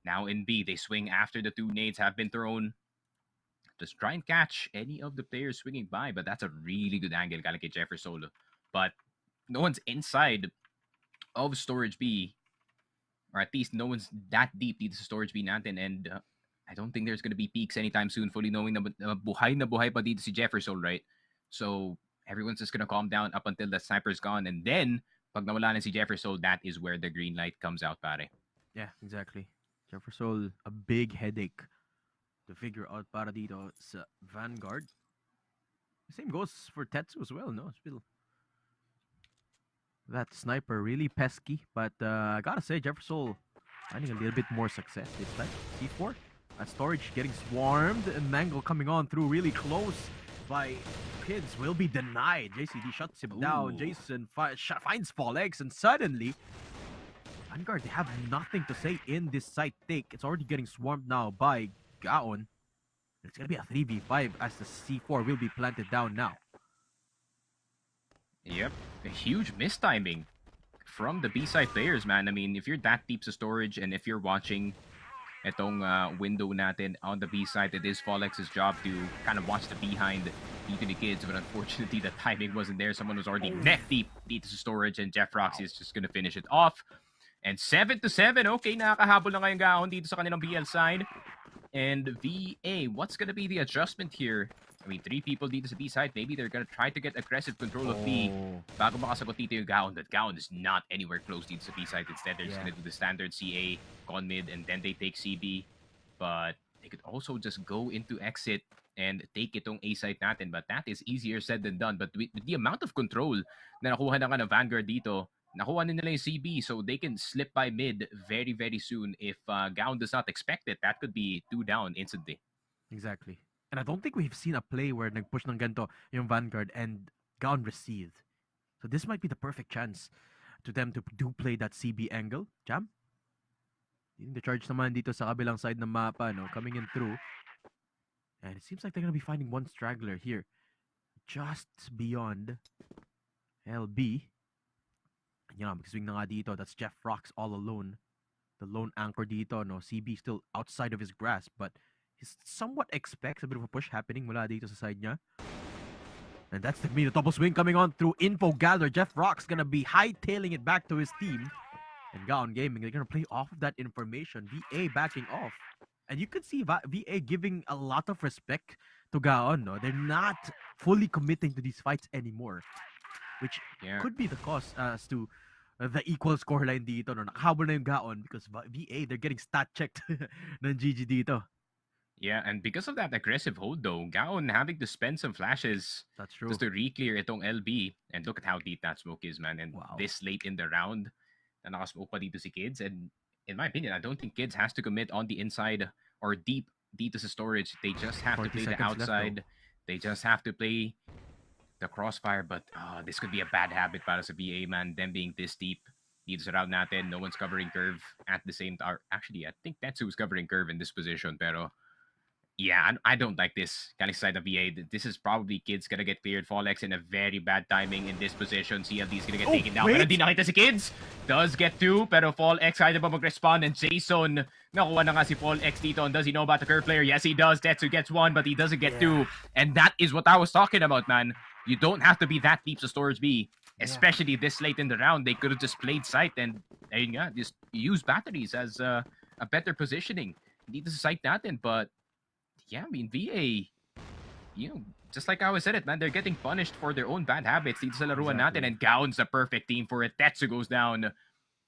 now in B. They swing after the two nades have been thrown. Just try and catch any of the players swinging by. But that's a really good angle galing kay Jefferson. But no one's inside of storage B, or at least no one's that deep dito sa storage B natin, and I don't think there's gonna be peaks anytime soon, fully knowing na buhay pa dito si Jefferson, right? So everyone's just gonna calm down up until the sniper's gone, and then pag nawala na si Jefferson, that is where the green light comes out, pare. Yeah, exactly. Jefferson, a big headache to figure out para dito sa Vanguard. The same goes for Tetsu as well, no? Still that sniper really pesky, but I gotta say Jefferson finding a little bit more success this time. C4 at storage getting swarmed, and Mango coming on through really close. by Kids will be denied. JCD shuts him down. Ooh. Jason finds Folex, and suddenly Vanguard, they have nothing to say in this side take. It's already getting swarmed now by GAON. It's gonna be a 3v5 as the C4 will be planted down now. Yep, a huge mistiming from the B-side players, man. I mean, if you're that deep sa storage and if you're watching itong window natin on the B-side, it is Folex's job to kind of watch the behind dito ni Kids, but unfortunately the timing wasn't there. Someone was already neck deep dito sa storage and Jeff Roxy is just gonna finish it off. And 7-7, okay, nakakahabol na ngayong GAON dito sa kanilang BL side. And VA, what's gonna be the adjustment here? I mean, 3 people dito sa B side. Maybe they're gonna try to get aggressive control of B bago makasagot dito yung GAON. That GAON is not anywhere close dito sa B side. Instead, they're just gonna do the standard CA, con mid, and then they take CB. But they could also just go into exit and take itong A side natin. But that is easier said than done. But with the amount of control na nakuha na nga ng Vanguard dito, nakuha nila yung CB, so they can slip by mid very, very soon. If GAON does not expect it, that could be 2 down instantly. Exactly. And I don't think we've seen a play where nag-push ng ganito yung Vanguard and GAON received. So this might be the perfect chance to them to do play that CB angle. Jam? The charge naman dito sa kabilang side ng mapa, no? Coming in through. And it seems like they're gonna be finding one straggler here. Just beyond LB. And yun, mag-swing na nga dito. That's Jeff Rox all alone. The lone anchor dito, no? CB still outside of his grasp, but he somewhat expects a bit of a push happening mula dito sa side niya. And that's the double swing coming on through Info Gather. Jeff Rox gonna be hightailing it back to his team. And GAON Gaming, they're gonna play off of that information. VA backing off. And you can see VA giving a lot of respect to GAON, no? They're not fully committing to these fights anymore. Which could be the cause as to the equal scoreline dito, no? Nakahabol na yung GAON because VA, they're getting stat checked ng GG dito. Yeah, and because of that aggressive hold though, GAON having to spend some flashes just to re-clear itong LB. And look at how deep that smoke is, man. And this late in the round, na nakasmoke pa dito si Kids. And in my opinion, I don't think Kids has to commit on the inside or deep dito sa storage. They just have to play the outside. They just have to play the crossfire. But this could be a bad habit para sa VA, man. Them being this deep. Dito sa round natin, no one's covering curve at the same time. Actually, I think Tetsu's covering curve in this position. Pero yeah, I don't like this kind of side of VA. This is probably Kids gonna get cleared. Folex in a very bad timing in this position. CLD's gonna get taken down. Pero di nakita si Kids. Does get 2, pero Folex kaya ba mag-respond? And Jason, nakuha na nga si Folex dito. And does he know about the curve player? Yes, he does. Tetsu gets 1, but he doesn't get 2. And that is what I was talking about, man. You don't have to be that deep to storage B. Especially this late in the round. They could have just played sight and ayun nga, just use batteries as a better positioning dito sa site natin. But yeah, I mean, VA, you know, just like I always said it, man, they're getting punished for their own bad habits dito sa laruan natin, and GAON's the perfect team for it. Tetsu goes down,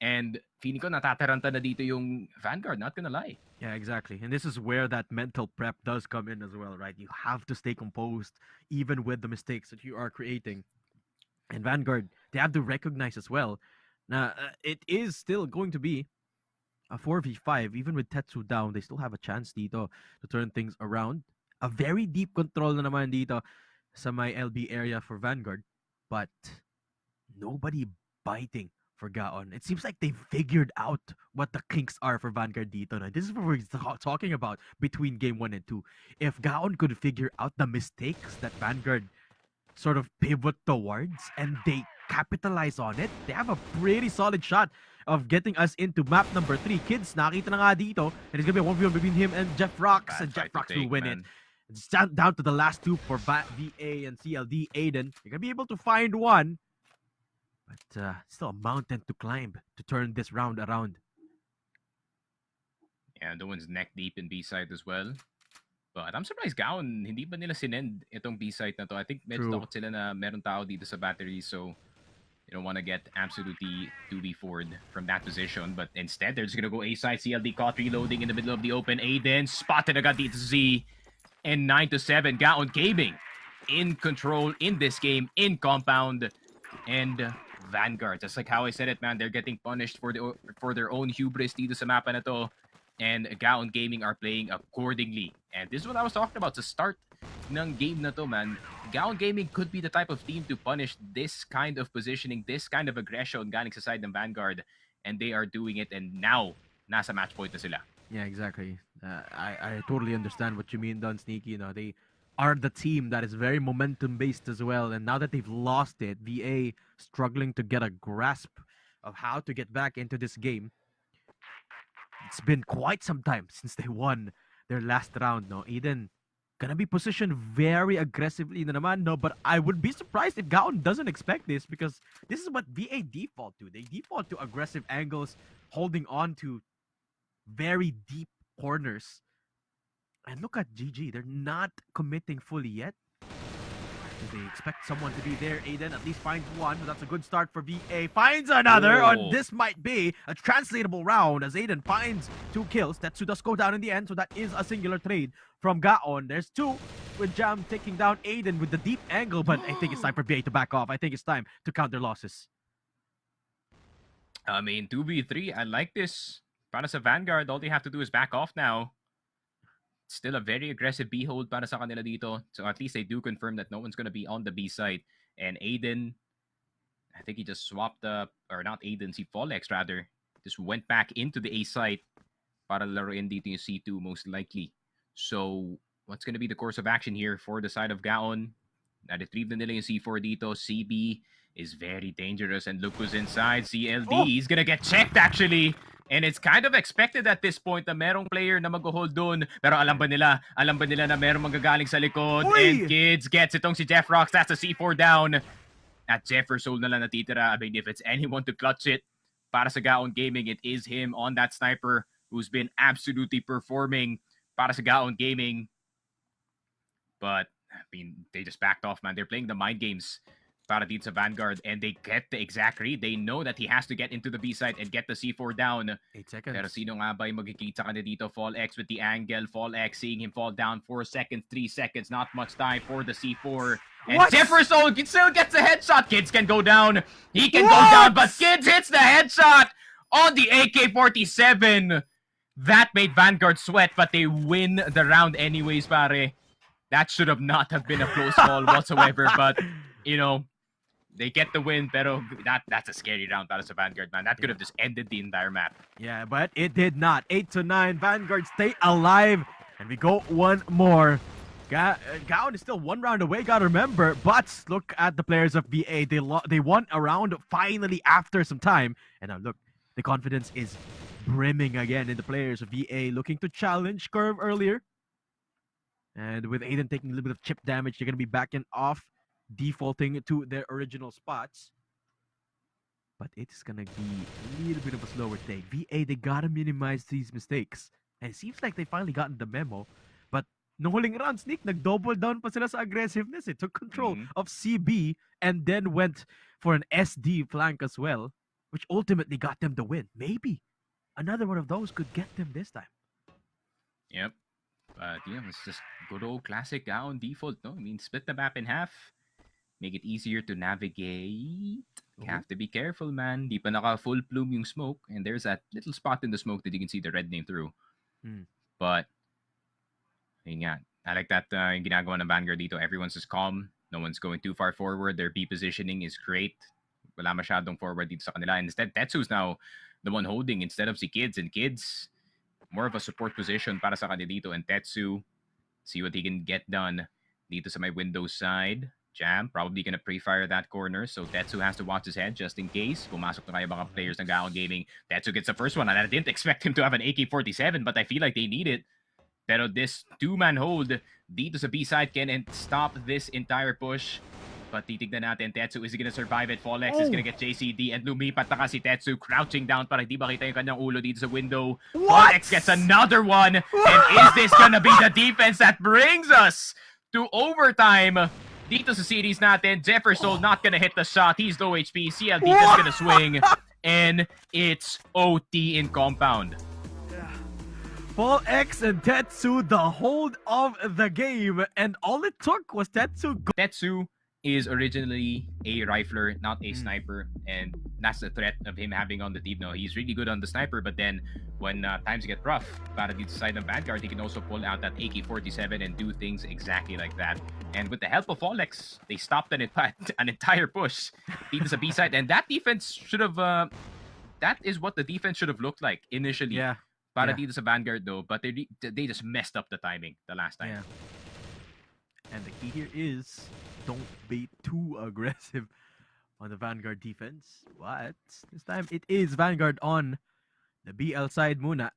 and feeling ko natataranta na dito yung Vanguard, not gonna lie. Yeah, exactly. And this is where that mental prep does come in as well, right? You have to stay composed, even with the mistakes that you are creating. And Vanguard, they have to recognize as well, now it is still going to be a 4v5, even with Tetsu down, they still have a chance dito to turn things around. A very deep control na naman dito sa my LB area for Vanguard, but nobody biting for GAON. It seems like they figured out what the kinks are for Vanguard dito. Now, this is what we're talking about between game 1 and 2. If GAON could figure out the mistakes that Vanguard sort of pivot towards and they capitalize on it, they have a pretty solid shot of getting us into map number 3. Kids, nakita na nga dito. And it's gonna be a 1v1 between him and Jeff Rox. And Jeff Rox will win it. It's down to the last 2 for VA and CLD. Aiden, you're gonna be able to find one. But still a mountain to climb to turn this round around. Yeah, the one's neck deep in B-side as well. But I'm surprised GAON, hindi ba nila sinend itong B-side na to? I think medyo takot sila na meron tao dito sa battery, so you don't want to get absolutely 2v4'd from that position. But instead, they're just going to go A-side. CLD caught reloading in the middle of the open. Aiden spotted agad dito Z. And 9-7, GAON Gaming in control in this game, in compound. And Vanguard, just like how I said it, man, they're getting punished for their own hubris dito sa mapa na to. And GAON Gaming are playing accordingly. And this is what I was talking about to start ng game na to, man. GAON Gaming could be the type of team to punish this kind of positioning, this kind of aggression galing sa side ng Vanguard. And they are doing it, and now, nasa match point na sila. Yeah, exactly. I totally understand what you mean, Don Sneaky. They are the team that is very momentum based as well, and now that they've lost it, VA struggling to get a grasp of how to get back into this game. It's been quite some time since they won their last round. No, Eden gonna be positioned very aggressively na naman, no, but I would be surprised if GAON doesn't expect this, because this is what VA default to. They default to aggressive angles, holding on to very deep corners. And look at GG, they're not committing fully yet. Do they expect someone to be there? Aiden at least finds one. That's a good start for VA. Finds another. Oh. This might be a translatable round as Aiden finds 2 kills. Tetsu does go down in the end, so that is a singular trade from GAON. There's 2 with Jam taking down Aiden with the deep angle, but I think it's time for VA to back off. I think it's time to count their losses. I mean, 2v3, I like this. Para sa Vanguard, all they have to do is back off now. Still a very aggressive B hold para sa kanila dito. So at least they do confirm that no one's gonna be on the B side. And Aiden, I think he just swapped or not Aiden, si Folex rather, just went back into the A site para laruin dito yung C2 most likely. So what's gonna be the course of action here for the side of GAON? Na-retrieve na nila yung C4 dito. CB is very dangerous, and look who's inside. CLD, he's gonna get checked actually. And it's kind of expected at this point na merong player na mag-hold doon. Pero alam ba nila na merong manggagaling sa likod. Uy! And kids gets itong si Jeff Rocks. That's a C4 down. At Jefferson na lang natitira. I mean, if it's anyone to clutch it para sa GAON Gaming, it is him on that sniper who's been absolutely performing para sa GAON Gaming. But, I mean, they just backed off, man. They're playing the mind games para dito sa Vanguard, and they get the exact read. They know that he has to get into the B side and get the C4 down. 8 seconds. Pero sino nga ba yung magkikita ka na dito? Fall X with the angle. Fall X seeing him fall down. 4 seconds, 3 seconds. Not much time for the C4. And What? Jefferson still gets a headshot. Kids can go down. He can go down, but Kids hits the headshot on the AK-47. That made Vanguard sweat, but they win the round anyways, pare. That should have not have been a close call whatsoever, but, you know, they get the win, pero that's a scary round para sa Vanguard, man. That could have just ended the entire map. Yeah, but it did not. 8-9. Vanguard stay alive. And we go one more. GAON is still 1 round away, gotta remember. But look at the players of VA. They won a round finally after some time. And now look, the confidence is brimming again in the players of VA, looking to challenge Curve earlier. And with Aiden taking a little bit of chip damage, they're gonna be backing off, defaulting to their original spots. But it's gonna be a little bit of a slower take. VA, they gotta minimize these mistakes. And it seems like they finally gotten the memo. But no huling round, Sneak, nag-double down pa sila sa aggressiveness. It took control of CB and then went for an SD flank as well, which ultimately got them the win. Maybe another one of those could get them this time. Yep. But, yeah, it's just good old classic GAON default, no? I mean, split the map in half. Make it easier to navigate. You have to be careful, man. Di pa naka full plume yung smoke. And there's that little spot in the smoke that you can see the red name through. But, yun nga. I like that yung ginagawa ng Vanguard dito. Everyone's just calm. No one's going too far forward. Their B positioning is great. Wala masyadong forward dito sa kanila. And instead, Tetsu's now the one holding instead of si Kids. And Kids, more of a support position para sa kanila dito. And Tetsu, see what he can get done dito sa my Windows side. Jam, probably gonna pre-fire that corner, so Tetsu has to watch his head just in case. Pumasok na kayo mga players ng GAON Gaming. Tetsu gets the first one, and I didn't expect him to have an AK-47, but I feel like they need it. Pero this 2-man hold dito sa B-side can stop this entire push. But titignan natin, Tetsu, is he gonna survive it? Folex is gonna get JCD, and lumipat na kasi Tetsu, crouching down para hindi makita yung kanyang ulo dito sa window. Folex gets another one, and is this gonna be the defense that brings us to overtime? Dito sa series natin, Jefferson not gonna hit the shot. He's low HP. CLD just gonna swing. And it's OT in compound. Paul X and Tetsu, the hold of the game. And all it took was Tetsu is originally a rifler, not a sniper, and that's the threat of him having on the team. No, he's really good on the sniper, but then when times get rough, para dito sa side ng Vanguard, he can also pull out that AK-47 and do things exactly like that. And with the help of Olex, they stopped an entire push dito sa B side, and that defense should have. That is what the defense should have looked like initially. Yeah. Para dito sa Vanguard though, but they just messed up the timing the last time. Yeah. And the key here is don't be too aggressive on the Vanguard defense. But this time it is Vanguard on the BL side muna.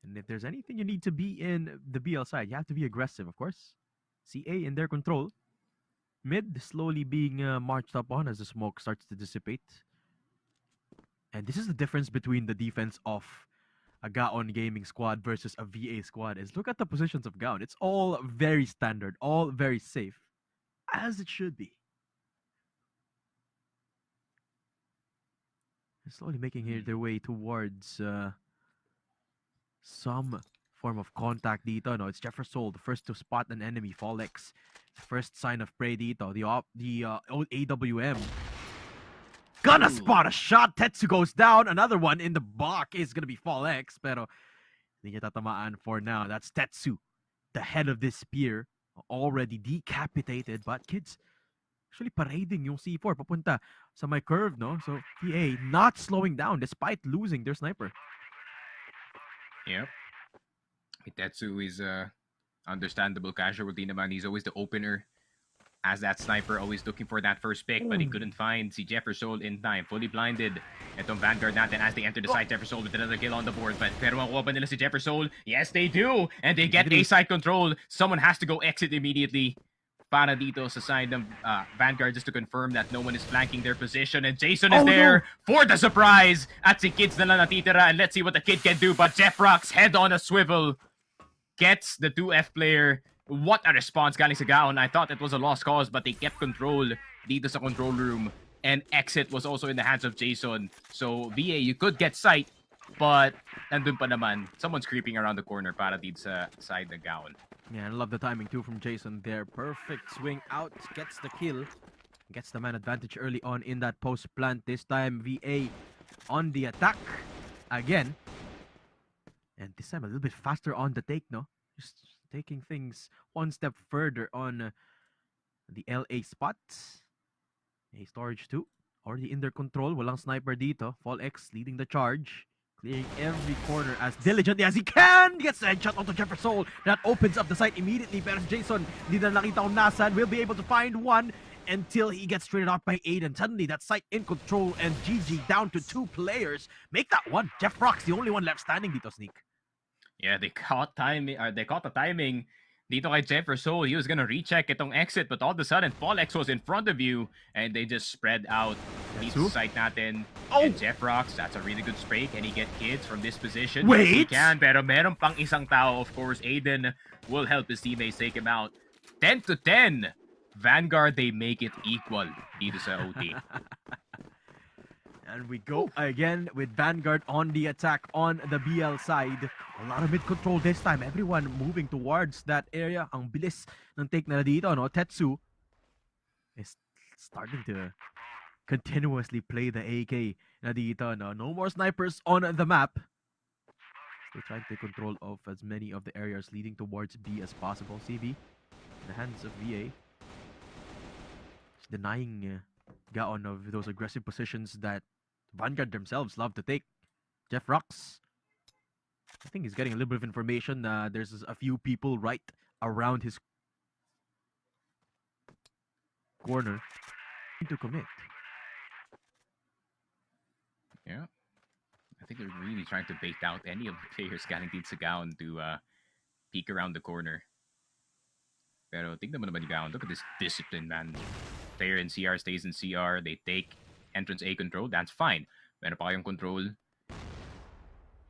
And if there's anything you need to be in the BL side, you have to be aggressive, of course. CA in their control. Mid slowly being marched up on as the smoke starts to dissipate. And this is the difference between the defense of a GAON gaming squad versus a VA squad is look at the positions of GAON. It's all very standard, all very safe, as it should be. They're slowly making their way towards some form of contact dito. No, it's Jefferson, the first to spot an enemy. Folex, first sign of prey dito. The AWM. Gonna spot a shot. Tetsu goes down. Another one in the block is gonna be Folex, pero hindi niya tatamaan for now. That's Tetsu, the head of this spear, already decapitated. But kids, actually parading yung C4 papunta sa my curve, no? So PA not slowing down despite losing their sniper. Yep. Tetsu is understandable casualty naman. He's always the opener as that sniper, always looking for that first pick, but he couldn't find si Jefferson in time. Fully blinded. Itong Vanguard natin as they enter the site. Jefferson with another kill on the board. But pero makuha ba nila si Jefferson? Yes, they do! And they get a side control. Someone has to go exit immediately para dito sa side ng Vanguard just to confirm that no one is flanking their position. And Jason is there for the surprise. At si Kids na lang natitira. And let's see what the kid can do. But Jeff Rock's head on a swivel gets the 2F player. What a response galing sa GAON. I thought it was a lost cause, but they kept control dito sa control room. And exit was also in the hands of Jason. So, VA, you could get sight, but nandun pa naman. Someone's creeping around the corner para dito sa side ng GAON. Yeah, I love the timing too from Jason there. Perfect swing out, gets the kill. Gets the man advantage early on in that post plant. This time, VA on the attack again. And this time a little bit faster on the take, no? Just taking things one step further on the LA spot. A storage 2 already in their control. Walang sniper dito. Folex leading the charge. Clearing every corner as diligently as he can. Gets the headshot onto Jefferson. That opens up the site immediately. Pero Jason, hindi na nakita kung nasan. Will be able to find one until he gets traded out by Aiden. Suddenly, that site in control and GG down to 2 players. Make that one. Jeff Rock's the only one left standing dito, Sneak. Yeah, they caught the timing dito kay Jefferson. He was gonna recheck itong exit, but all of a sudden, Folex was in front of you, and they just spread out. Dito sa site natin. And Jeff Rocks, that's a really good spray. Can he get kids from this position? Wait! Yes, he can, pero meron pang isang tao. Of course, Aiden will help his teammates take him out. 10-10. Vanguard, they make it equal dito sa OT. And we go again with Vanguard on the attack on the BL side. A lot of mid-control this time. Everyone moving towards that area. Ang bilis ng take na dito, no? Tetsu is starting to continuously play the AK na dito, no? No more snipers on the map. Still trying to take control of as many of the areas leading towards B as possible. CB in the hands of VA. It's denying GAON of those aggressive positions that Vanguard themselves love to take. Jeff Rocks, I think he's getting a little bit of information. There's a few people right around his corner to commit. Yeah. I think they're really trying to bait out any of the players guaranteed sa GAON to peek around the corner. Pero tignan mo naman yung GAON. Look at this discipline, man. Player in CR stays in CR. They take entrance A control. That's fine. Meron pa kayong control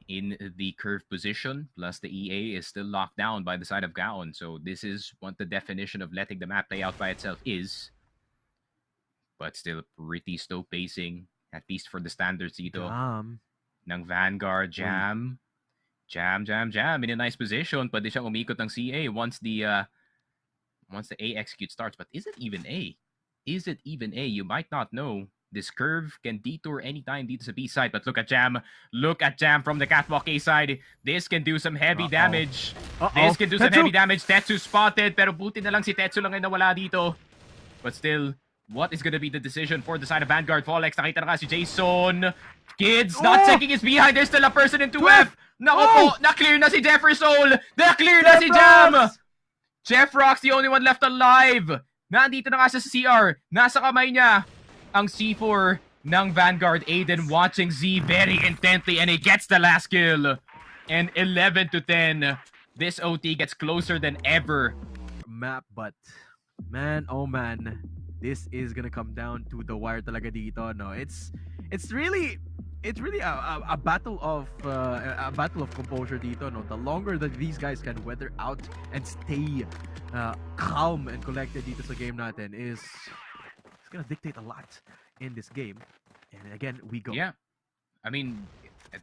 in the curve position. Plus the EA is still locked down by the side of GAON. So this is what the definition of letting the map play out by itself is. But still pretty slow pacing. At least for the standards dito. Ng Vanguard. Jam. In a nice position. Pwede siyang umikot ng CA once the A execute starts. But is it even A? Is it even A? You might not know. This curve can detour anytime dito sa B side, but look at Jam. Look at Jam from the catwalk A side. This can do some heavy damage. This can do some heavy damage. Tetsu spotted, pero buti na lang si Tetsu lang ay nawala dito. But still, what is gonna be the decision for the side of Vanguard? Folex, nakita na nga si Jason. Kids, not checking his behind. There's still a person in 2F. Nako po, na-clear na si Jefferson. Na-clear na si Jam. Jeff Rock's the only one left alive. Nandito na nga siya sa CR. Nasa kamay niya ang C4 ng Vanguard. Aiden watching Z very intently and he gets the last kill. And 11-10. This OT gets closer than ever. Map, but man, oh man, this is gonna come down to the wire talaga dito. No, it's really a battle of composure dito. No, the longer that these guys can weather out and stay calm and collected dito sa game natin is it's gonna dictate a lot in this game. And again, we go. Yeah, I mean,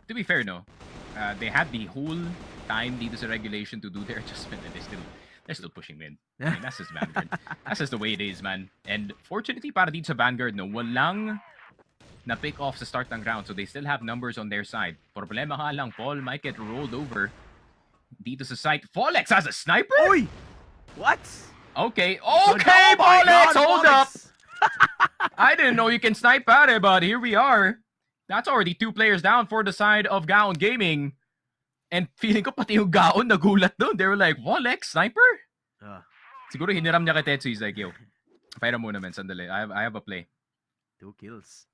to be fair, no, they had the whole time dito sa regulation to do their adjustment, and they're still pushing win. I mean, that's just Vanguard. That's just the way it is, man. And fortunately para dito sa Vanguard, no, walang na pick off sa start ng round, so they still have numbers on their side. Problema nga lang, Paul might get rolled over dito sa site. Folex has a sniper? Oy! What? Okay, Folex, hold up! I didn't know you can snipe pare, but here we are. That's already 2 players down for the side of GAON Gaming. And feeling ko pati yung GAON nagulat doon. They were like, Folex, sniper? Siguro hiniram niya kay Tetsu. He's like, yo, pahira muna man, sandali. I have a play. 2 kills.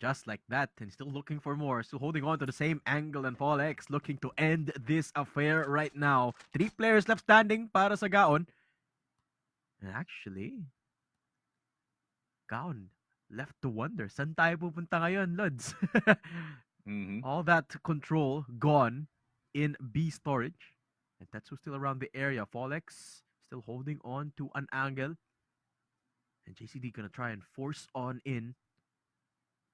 Just like that, and still looking for more. So holding on to the same angle, and Folex looking to end this affair right now. 3 players left standing para sa GAON. And actually, GAON left to wonder. Saan tayo pupunta ngayon, Lods? All that control gone in B storage. And Tetsu still around the area. Folex still holding on to an angle. And JCD gonna try and force on in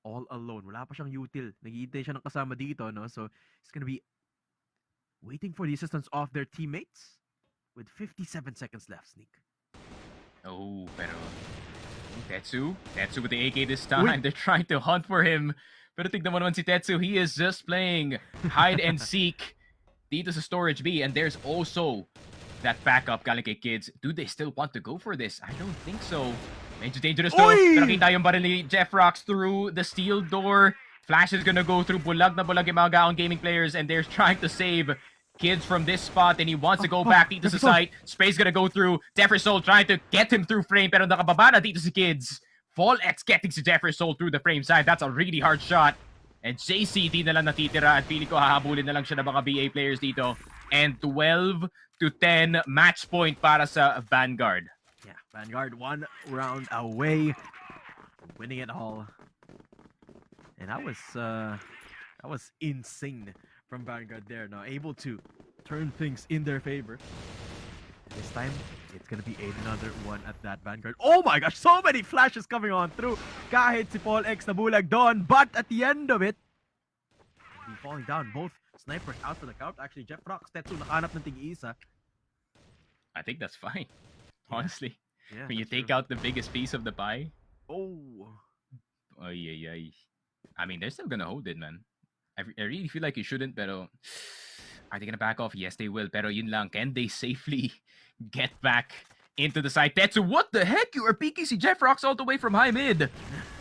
all alone. Wala pa siyang util. Naghihintay siya ng kasama dito, no? So, he's gonna be waiting for the assistance of their teammates with 57 seconds left, Sneak. Oh, pero Tetsu with the AK this time. They're trying to hunt for him. Pero tignan mo naman si Tetsu. He is just playing hide and seek dito sa storage B. And there's also that backup galing kay Kids. Do they still want to go for this? I don't think so. Medyo dangerous though. Pero kita yung baril ni Jeff Rocks through the steel door. Flash is gonna go through. Bulag na bulag yung mga GAON Gaming players. And they're trying to save Kids from this spot, and he wants to go back dito sa site. Spray's gonna go through. Jefferson trying to get him through frame, pero nakababa na dito si Kids. Folex getting si Jefferson through the frame side. That's a really hard shot. And JCD na lang natitira, at feeling ko hahabulin na lang siya ng mga BA players dito. And 12-10 match point para sa Vanguard. Yeah, Vanguard 1 round away, winning it all. And that was insane from Vanguard there, now able to turn things in their favor. This time, it's gonna be another one at that Vanguard. Oh my gosh, so many flashes coming on through. Kahit si Folex nabulag doon, but at the end of it, he'll be falling down. Both snipers out for the count. Actually, Jeff Rocks, Tetsu nakahanap ng tig-isa. I think that's fine, honestly. Yeah, when you take out the biggest piece of the pie. Oh. Ay. I mean, they're still gonna hold it, man. I really feel like you shouldn't, pero are they gonna back off? Yes, they will. Pero yun lang, can they safely get back into the side? Tetsu, what the heck? You are peeking si Jeff Rocks all the way from high mid.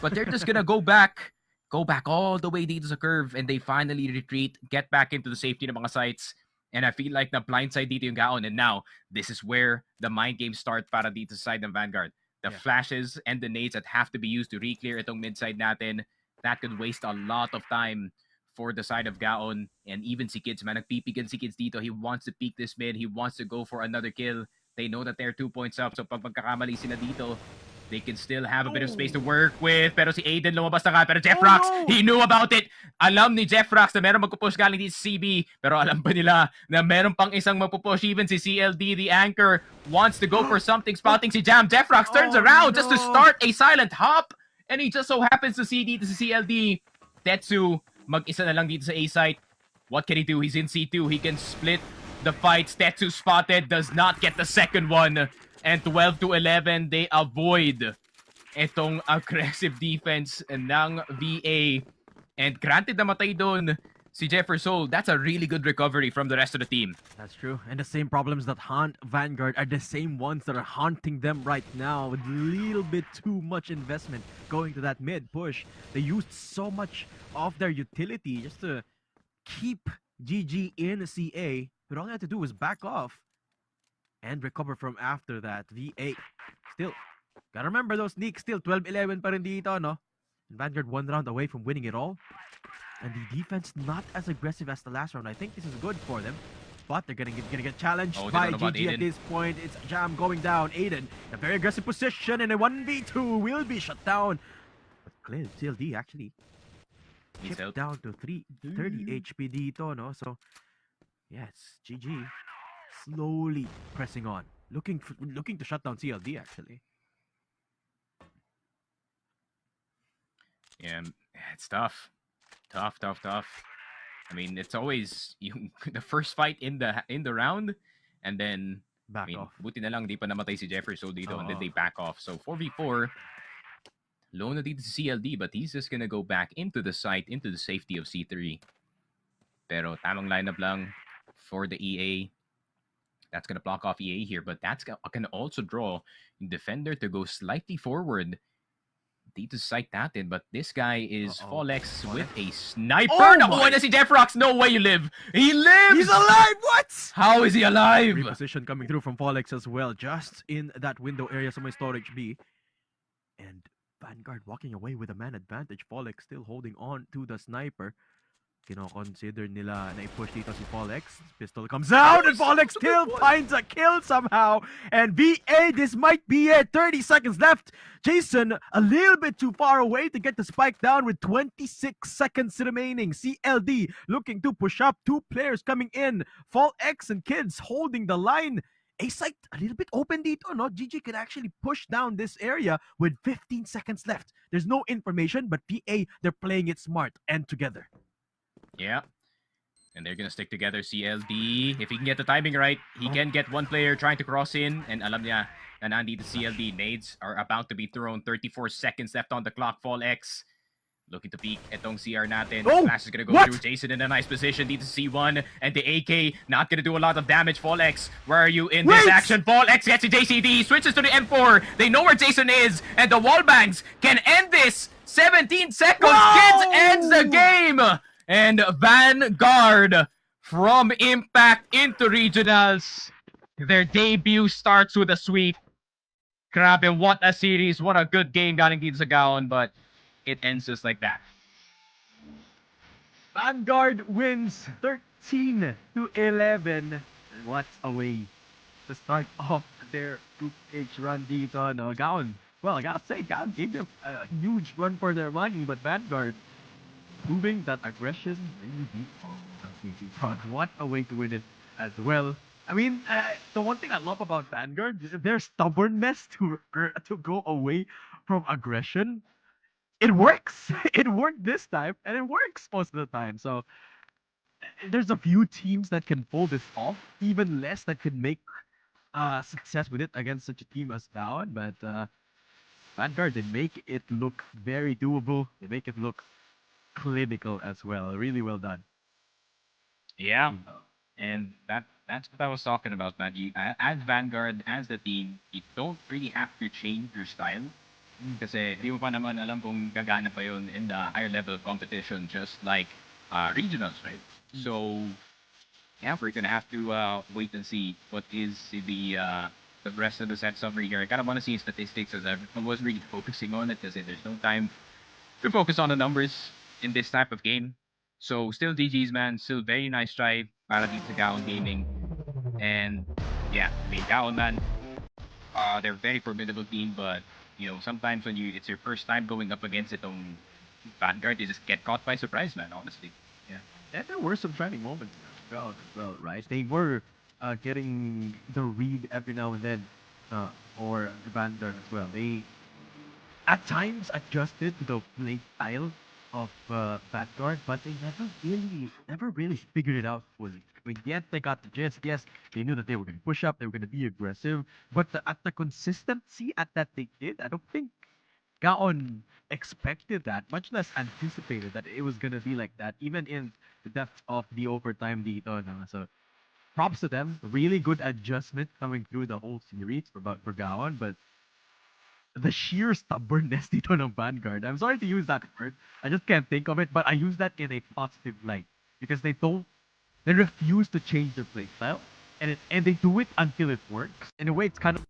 But they're just gonna go back all the way dito sa curve, and they finally retreat, get back into the safety ng mga sites. And I feel like na blindside dito yung GAON. And now, this is where the mind games start para dito sa side ng Vanguard. The flashes and the nades that have to be used to re-clear itong mid-side natin, that could waste a lot of time for the side of GAON. And even si Kids, man, nagpipigan si Kids dito. He wants to peek this mid. He wants to go for another kill. They know that they're 2 points up. So pag magkakamali sila dito, they can still have a bit of space to work with. Pero si Aiden lumabas na nga. Pero Jeff Rocks, he knew about it. Alam ni Jeff Rocks na meron magpupush galing dito sa CB. Pero alam ba nila na meron pang isang magpupush. Even si CLD, the anchor, wants to go for something. Spotting si Jam. Jeff Rocks turns around just to start a silent hop. And he just so happens to see dito si CLD. Tetsu, mag-isa na lang dito sa A site. What can he do? He's in C2. He can split the fights. Tetsu spotted. Does not get the second one. And 12-11, they avoid itong aggressive defense ng VA. And granted namatay doon si Jefferson, that's a really good recovery from the rest of the team. That's true. And the same problems that haunt Vanguard are the same ones that are haunting them right now with a little bit too much investment going to that mid push. They used so much of their utility just to keep GG in CA, but all they had to do was back off and recover from after that. VA still, gotta remember those sneaks still 12-11 pa rin dito, no? And Vanguard 1 round away from winning it all. And the defense not as aggressive as the last round. I think this is good for them. But they're gonna get challenged by GG at this point. It's Jam going down. Aiden, a very aggressive position, and a 1v2 will be shut down. But clear, CLD actually chipped down to 30 HP dito, no? So, yes, GG slowly pressing on. Looking to shut down CLD, actually. Yeah, it's tough. Tough. I mean, it's always the first fight in the round, and then Back off. buti na lang di pa namatay si Jefferson dito, and then they back off. So 4v4, low na dito si CLD, but he's just gonna go back into the site, into the safety of C3. Pero tamang lineup lang for the EA. That's gonna block off EA here, but that's gonna also draw defender to go slightly forward dito sa site natin, but this guy is Folex with a sniper. Oh Nakuha na si Jeffrox. No way you live. He lives! He's alive! What? How is he alive? Reposition coming through from Folex as well, just in that window area, so my storage B. And Vanguard walking away with a man advantage. Folex still holding on to the sniper. Kino-consider nila na i-push dito si Folex. Pistol comes out and Folex still finds a kill somehow. And VA, this might be it. 30 seconds left. Jason a little bit too far away to get the spike down with 26 seconds remaining. CLD looking to push up. 2 players coming in. Folex and Kids holding the line. A site a little bit open dito, no? GG could actually push down this area with 15 seconds left. There's no information, but VA, they're playing it smart and together. Yeah. And they're gonna stick together. CLD, if he can get the timing right, he can get one player trying to cross in. And alam niya na nandito CLD. Nades are about to be thrown. 34 seconds left on the clock. Folex looking to peek etong CR natin. Flash is gonna go through. Jason in a nice position. Dito C1. And the AK not gonna do a lot of damage. Folex, where are you in this action? Folex gets to JCD. Switches to the M4. They know where Jason is. And the wallbangs can end this. 17 seconds. Kids ends the game. And Vanguard from Impact into Regionals. Their debut starts with a sweep. Grabe, what a series. What a good game galing dito sa GAON, but it ends just like that. Vanguard wins 13-11. What a way to start off their Group H run dito, no? GAON, well, I gotta say, GAON gave them a huge run for their money, but Vanguard proving that aggression really beats. What a way to win it as well. I mean, the one thing I love about Vanguard is their stubbornness to go away from aggression. It works. It worked this time, and it works most of the time. So there's a few teams that can pull this off, even less that can make success with it against such a team as GAON. But Vanguard, they make it look very doable. They make it look clinical as well. Really well done. Yeah, and that's what I was talking about, man. You, as Vanguard, as the team, you don't really have to change your style. Kasi di mo pa naman alam kung gagana pa yun in the higher level competition, just like regionals, right? So, yeah, we're gonna have to wait and see what is the rest of the set summary here. I kind of want to see statistics, as I was really focusing on it, because there's no time to focus on the numbers in this type of game. So still GG's, man. Still very nice try para dito sa GAON Gaming. And yeah, I mean, GAON, man, they're a very formidable team, but you know, sometimes when it's your first time going up against it on Vanguard, you just get caught by surprise, man, honestly. Yeah. And there were some shining moments as well, right? They were getting the read every now and then, or Vanguard as well. They at times adjusted to the play style of Vanguard, but they never really figured it out fully. I mean, yes, they got the gist. Yes, they knew that they were going to push up, they were going to be aggressive, but at the consistency at that they did, I don't think GAON expected that, much less anticipated that it was gonna be like that, even in the depth of the overtime dito. No? So props to them. Really good adjustment coming through the whole series for GAON, but the sheer stubbornness dito ng Vanguard. I'm sorry to use that word. I just can't think of it, but I use that in a positive light because they refuse to change their play style, and they do it until it works. In a way, it's kind of